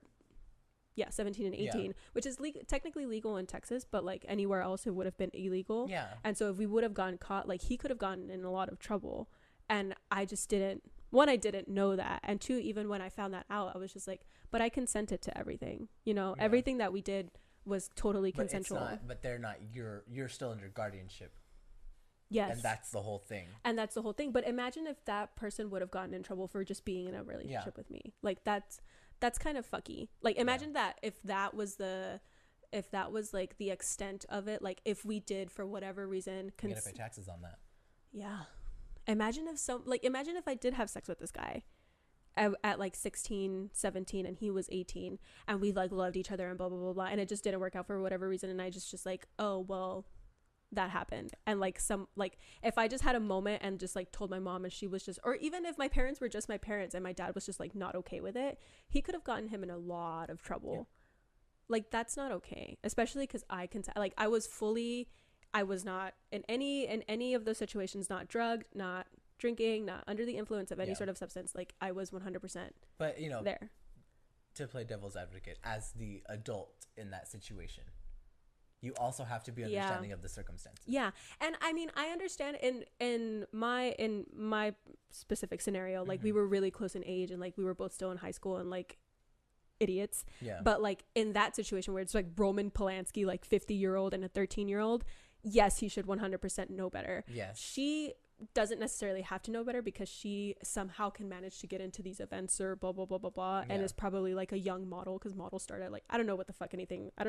17 and 18, which is technically legal in Texas, but like anywhere else it would have been illegal. And so if we would have gotten caught, like, he could have gotten in a lot of trouble. And I just didn't know that. And two, even when I found that out, I was just like, but I consented to everything, everything that we did was totally consensual. But they're not, you're still under guardianship. Yes. And that's the whole thing. But imagine if that person would have gotten in trouble for just being in a relationship with me. Like, that's kind of fucky. Like, imagine that if that was like the extent of it, like if we did for whatever reason you gotta pay taxes on that. Imagine if I did have sex with this guy at like 16, 17, and he was 18, and we like loved each other and blah blah blah blah, and it just didn't work out for whatever reason, and I just like, oh well, that happened. And like, if I just had a moment and just like told my mom, and she was just, or even if my parents were just my parents and my dad was just like not okay with it, he could have gotten him in a lot of trouble. Like, that's not okay, especially because I was not in any of those situations, not drugged, not drinking, not under the influence of any sort of substance. Like, I was 100%. But there. To play devil's advocate, as the adult in that situation, you also have to be understanding of the circumstances. And I mean, I understand in my specific scenario, like, we were really close in age, and like we were both still in high school and like idiots. But like in that situation where it's like Roman Polanski, like 50-year-old and a 13-year-old, yes, he should 100% know better. Yes. She doesn't necessarily have to know better because she somehow can manage to get into these events or blah blah blah blah blah, and is probably like a young model, because models start at like, I don't know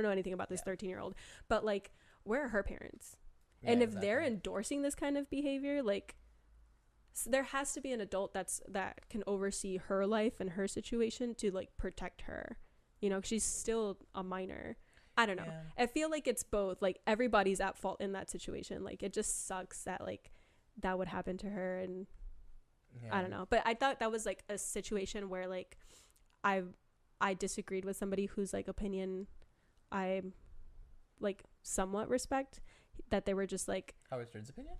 anything about this 13-year-old, but like, where are her parents? And if they're endorsing this kind of behavior, like, there has to be an adult that can oversee her life and her situation to like protect her, she's still a minor. I don't know. I feel like it's both. Like, everybody's at fault in that situation. Like, it just sucks that like that would happen to her, and I don't know. But I thought that was like a situation where like I disagreed with somebody whose like opinion I like somewhat respect, that they were just like, Howard Stern's opinion?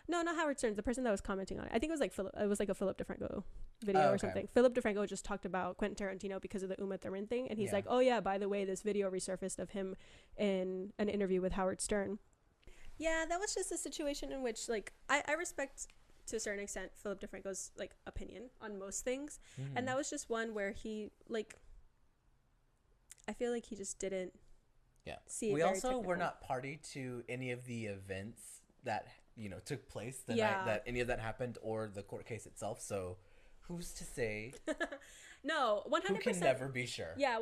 No, not Howard Stern. The person that was commenting on it. I think it was like It was like a Philip DeFranco video or something. Philip DeFranco just talked about Quentin Tarantino because of the Uma Thurman thing, and he's like, oh yeah, by the way, this video resurfaced of him in an interview with Howard Stern. Yeah, that was just a situation in which like I respect to a certain extent Philip DeFranco's like opinion on most things, and that was just one where he like, I feel like he just didn't see it. We very also technical. were not party to any of the events that took place the night that any of that happened, or the court case itself, so who's to say? No, 100%. Who can never be sure. 100%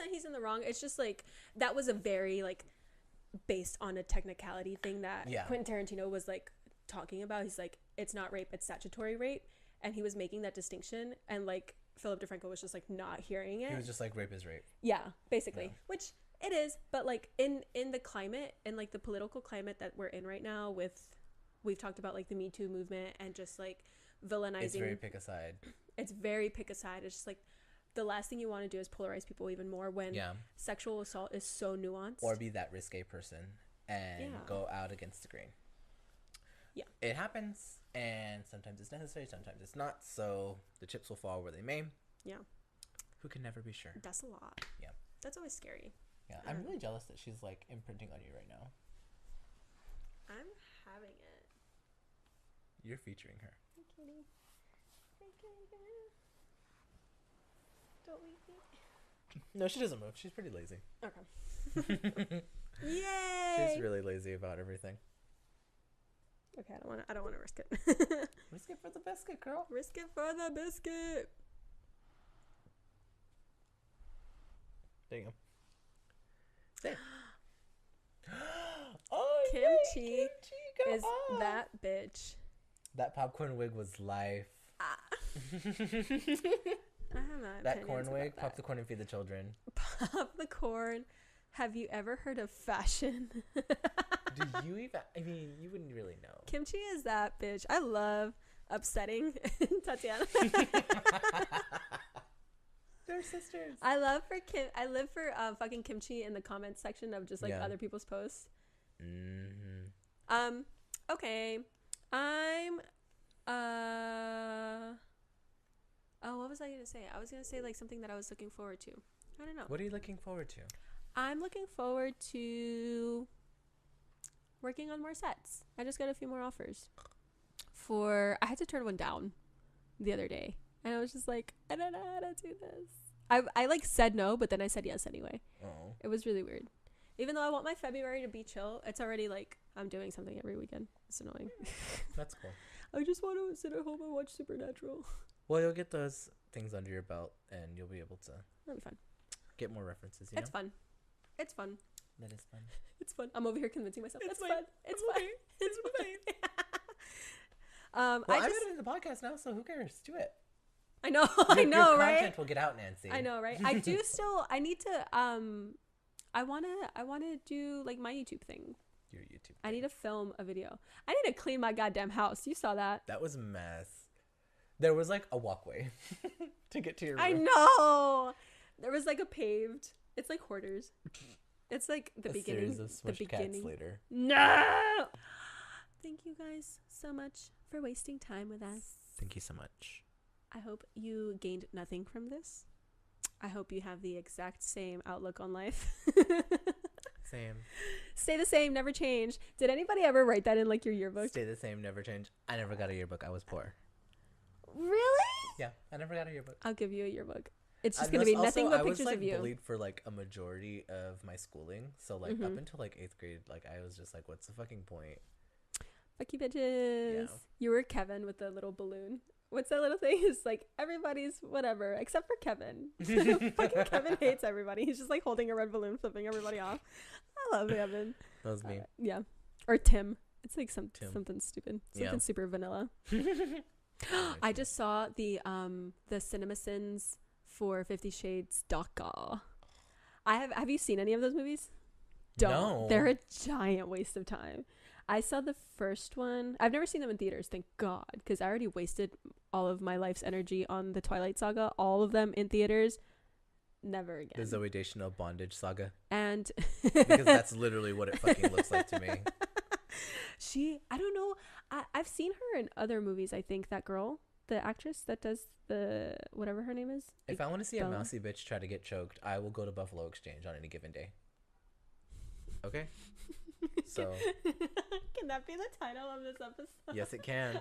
he's in the wrong. It's just like, that was a very like based on a technicality thing that Quentin Tarantino was like talking about. He's like, it's not rape, it's statutory rape, and he was making that distinction, and like Philip DeFranco was just like not hearing it. He was just like, rape is rape. Basically, which it is, but like in the climate, and like the political climate that we're in right now, we've talked about like the Me Too movement and just like villainizing. It's very pick a side. It's just like, the last thing you want to do is polarize people even more when sexual assault is so nuanced. Or be that risque person and go out against the grain. It happens, and sometimes it's necessary, sometimes it's not, so the chips will fall where they may. Who can never be sure? That's a lot. That's always scary. I'm really jealous that she's like imprinting on you right now. I'm having it. You're featuring her. Hey, kitty. Hey, kitty. Don't leave me. No, she doesn't move. She's pretty lazy. Okay. Yay! She's really lazy about everything. okay. I don't want to risk it. Risk it for the biscuit, girl. Risk it for the biscuit. There you go. There. Oh, Kimchi go is off. that bitch. That popcorn wig was life. I have not. That corn wig, pop the corn and feed the children. Pop the corn. Have you ever heard of fashion? Do you even? I mean, you wouldn't really know. Kimchi is that bitch. I love upsetting Tatiana. They're sisters. I live for fucking kimchi in the comments section of just like other people's posts. Mm-hmm. Okay. I'm oh, what was I gonna say? I was gonna say like something that I was looking forward to. I don't know. What are you looking forward to? I'm looking forward to working on more sets. I just got a few more offers. I had to turn one down the other day. And I was just like, I don't know how to do this. I like said no, but then I said yes anyway. Oh. It was really weird. Even though I want my February to be chill, it's already like I'm doing something every weekend. It's annoying. That's cool. I just want to sit at home and watch Supernatural. Well, you'll get those things under your belt and you'll be able to That'll be fun. get more references. It's fun. It's fun. That is fun. It's fun. I'm over here convincing myself. It's fun. It's fun. fun. It's fun. Well, I did it in the podcast now, so who cares? Do it. I know. Your right? content will get out, Nancy. I know, right? I do still. I need to. I wanna do like my YouTube thing. Your YouTube. I need to film a video. I need to clean my goddamn house. You saw that? That was a mess. There was like a walkway to get to your room. I know. There was like a paved. It's like Hoarders. It's like the beginning. Series of smushed cats later. No. Thank you guys so much for wasting time with us. Thank you so much. I hope you gained nothing from this. I hope you have the exact same outlook on life. Same. Stay the same, never change. Did anybody ever write that in like your yearbook? Stay the same, never change. I never got a yearbook. I was poor. Really? Yeah, I never got a yearbook. I'll give you a yearbook. It's just going to be nothing but pictures of you. I was bullied for like a majority of my schooling. So like up until like 8th grade, like I was just like, what's the fucking point? Fuck you bitches. Yeah. You were Kevin with the little balloon. What's that little thing? It's like everybody's whatever except for Kevin. Fucking Kevin hates everybody. He's just like holding a red balloon, flipping everybody off. I love Kevin. That was me. Yeah. Or Tim. It's like something stupid. Something super vanilla. I just saw the CinemaSins for 50 Shades DACA. Have you seen any of those movies? Don't. No. They're a giant waste of time. I saw the first one. I've never seen them in theaters, thank God, because I already wasted all of my life's energy on the Twilight Saga, all of them in theaters. Never again. The Zooey Deschanel bondage saga. And because that's literally what it fucking looks like to me. I don't know. I've seen her in other movies, I think, that girl, the actress that does the, whatever her name is. If I want to see a mousy bitch try to get choked, I will go to Buffalo Exchange on any given day. Okay? So. Can that be the title of this episode? Yes, it can.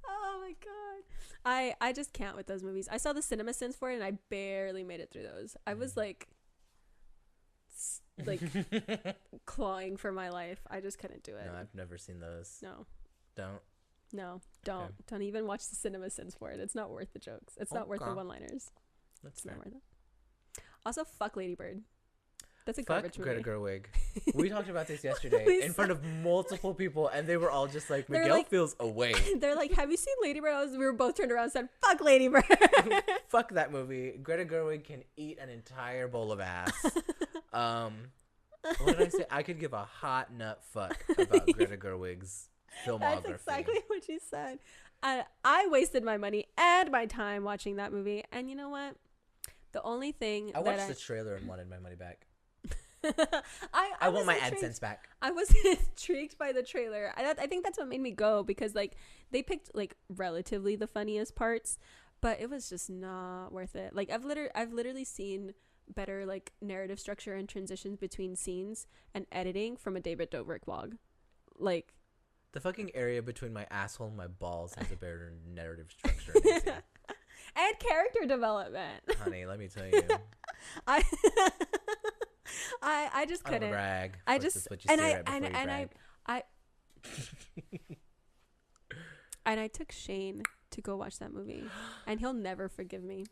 Oh my God. I just can't with those movies. I saw the CinemaSins for it and I barely made it through those. I was like clawing for my life. I just couldn't do it. No, I've never seen those. No. Don't. Don't. Okay. Don't even watch the CinemaSins for it. It's not worth the jokes. It's not worth the one-liners. That's not worth it. Also, fuck Lady Bird. That's a fuck garbage movie. Greta Gerwig. We talked about this yesterday in front of multiple people, and they were all just like, Miguel like, feels away. They're like, have you seen Lady Bird? We were both turned around and said, fuck Lady Bird. Fuck that movie. Greta Gerwig can eat an entire bowl of ass. What did I say? I could give a hot nut fuck about Greta Gerwig's filmography. That's exactly what you said. I wasted my money and my time watching that movie, and you know what? The only thing I watched the trailer and wanted my money back. I want my AdSense back. I was intrigued by the trailer. I think that's what made me go, because like they picked like relatively the funniest parts, but it was just not worth it. Like I've literally seen better like narrative structure and transitions between scenes and editing from a David Dobrik vlog. Like the fucking area between my asshole and my balls has a better narrative structure. And character development. Honey, let me tell you. I just couldn't. Brag. I just and And I took Shane to go watch that movie, and he'll never forgive me.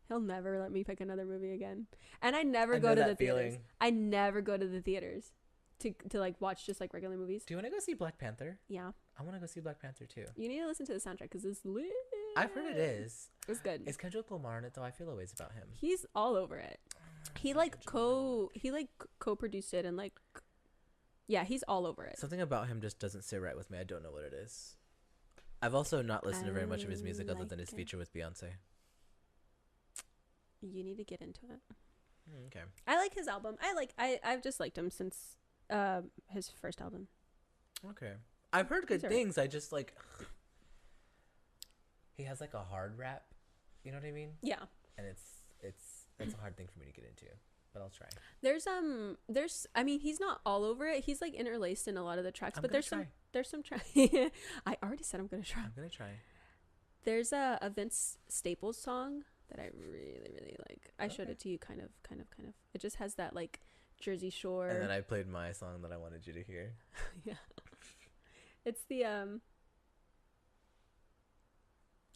He'll never let me pick another movie again. And I never go to the theaters. I never go to the theaters to like watch just like regular movies. Do you want to go see Black Panther? Yeah. I want to go see Black Panther too. You need to listen to the soundtrack because it's lit. I've heard it is. It's good. Is Kendrick Lamar in it though? I feel always about him. He's all over it. He co-produced it and like, yeah, he's all over it. Something about him just doesn't sit right with me. I don't know what it is. I've also not listened to very much of his music other than his feature with Beyonce. You need to get into it. Okay. I like his album. I've just liked him since his first album. Okay. I've heard good things. I just like he has like a hard rap. You know what I mean? Yeah. And it's a hard thing for me to get into, but I'll try. There's I mean, he's not all over it. He's like interlaced in a lot of the tracks, but there's some I already said I'm gonna try. I'm gonna try. There's a Vince Staples song that I really, really like. I showed it to you kind of. It just has that like Jersey Shore. And then I played my song that I wanted you to hear. Yeah. It's the I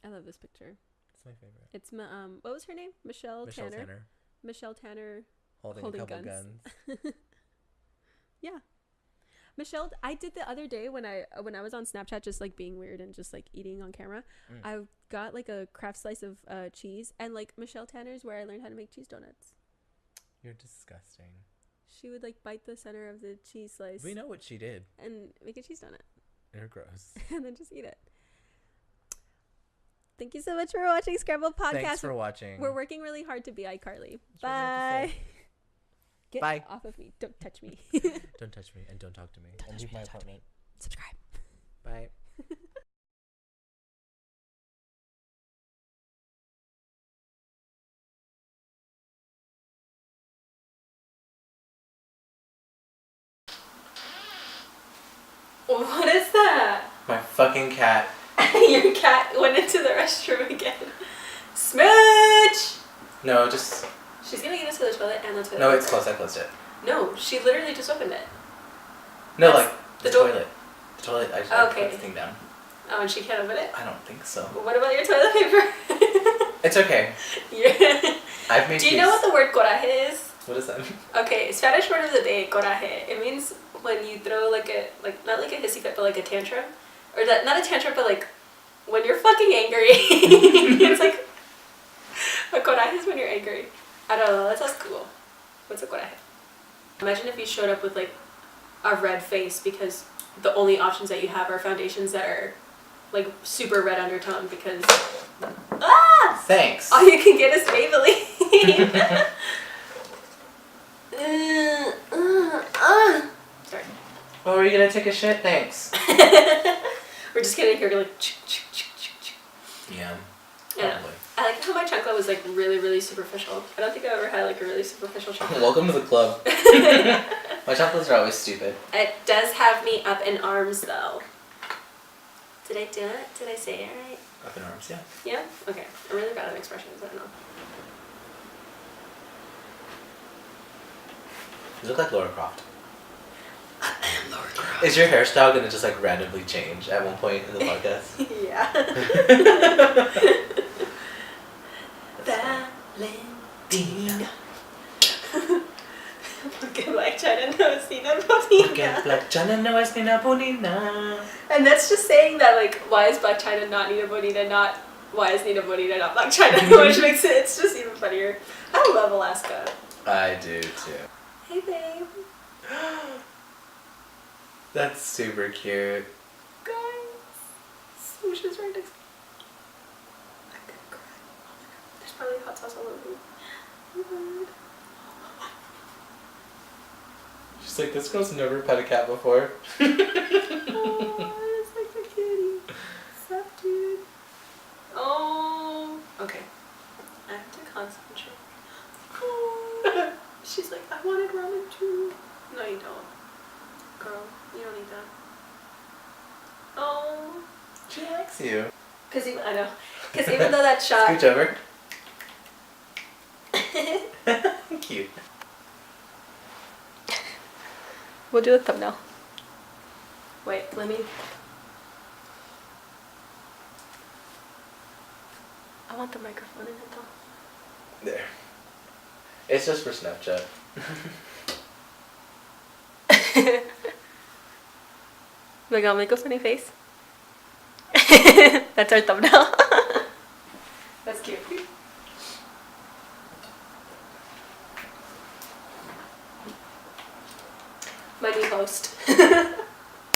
love this picture. It's my favorite. It's what was her name? Michelle Tanner. Michelle Tanner holding a couple guns. Yeah. Michelle, I did the other day when I was on Snapchat just like being weird and just like eating on camera. I got like a craft slice of cheese, and like Michelle Tanner's where I learned how to make cheese donuts. You're disgusting. She would like bite the center of the cheese slice. We know what she did. And make a cheese donut. You're gross. And then just eat it. Thank you so much for watching Scrambled Podcast. Thanks for watching. We're working really hard to be iCarly. Bye. Get Bye. off of me. Don't touch me. Don't touch me and don't talk to me. Don't and touch leave me, my don't touch me. apartment. Subscribe. Bye. What is that? My fucking cat. Your cat went into the restroom again. Smooch! No, just... She's gonna get into the toilet and the toilet. No, it's closed. I closed it. No, she literally just opened it. No, That's like the toilet. The toilet. I just put the thing down. Oh, and she can't open it? I don't think so. What about your toilet paper? It's okay. Yeah. I've made Do you know what the word coraje is? What is that? Okay, Spanish word of the day, coraje. It means when you throw like not like a hissy fit, but like a tantrum. Or that, not a tantrum, but like when you're fucking angry. It's like, a coraje is when you're angry. I don't know, that sounds cool. What's a coraje? Imagine if you showed up with like a red face because the only options that you have are foundations that are like super red undertone because Thanks. all you can get is Maybelline. Sorry. Oh, are you gonna take a shit? Thanks. We're just gonna hear like Yeah. Yeah. I like how my chancla was like really, really superficial. I don't think I've ever had like a really superficial chancla. Welcome to the club. My chocolates are always stupid. It does have me up in arms though. Did I do it? Did I say it right? Up in arms, yeah. Yeah? Okay. I'm really bad at expressions, I don't know. You look like Laura Croft. I am Laura Croft. Is your hairstyle gonna just like randomly change at one point in the podcast? Yeah. Valentina. Porque Black China no es Nina Bonina. Black China no es Nina Bonina. And that's just saying that, like, why is Black China not Nina Bonina, not why is Nina Bonina not Black China? Which makes it's just even funnier. I love Alaska. I do too. Hey, babe. That's super cute. Guys. Smooch is right next to me. I'm gonna cry. Oh my god. There's probably hot sauce all over me. Oh my god. She's like, this girl's never pet a cat before. Oh, it's like a kitty. What's up, dude? Oh. Okay. I have to concentrate. Oh. She's like, I wanted ramen too. No, you don't. Girl, you don't need that. Oh. She likes you. I know. Because even though that shot... Scooch over. Cute. We'll do a thumbnail. Wait, let me. I want the microphone in it though. There. It's just for Snapchat. Like, I'll make a funny face. That's our thumbnail. That's cute. My new host.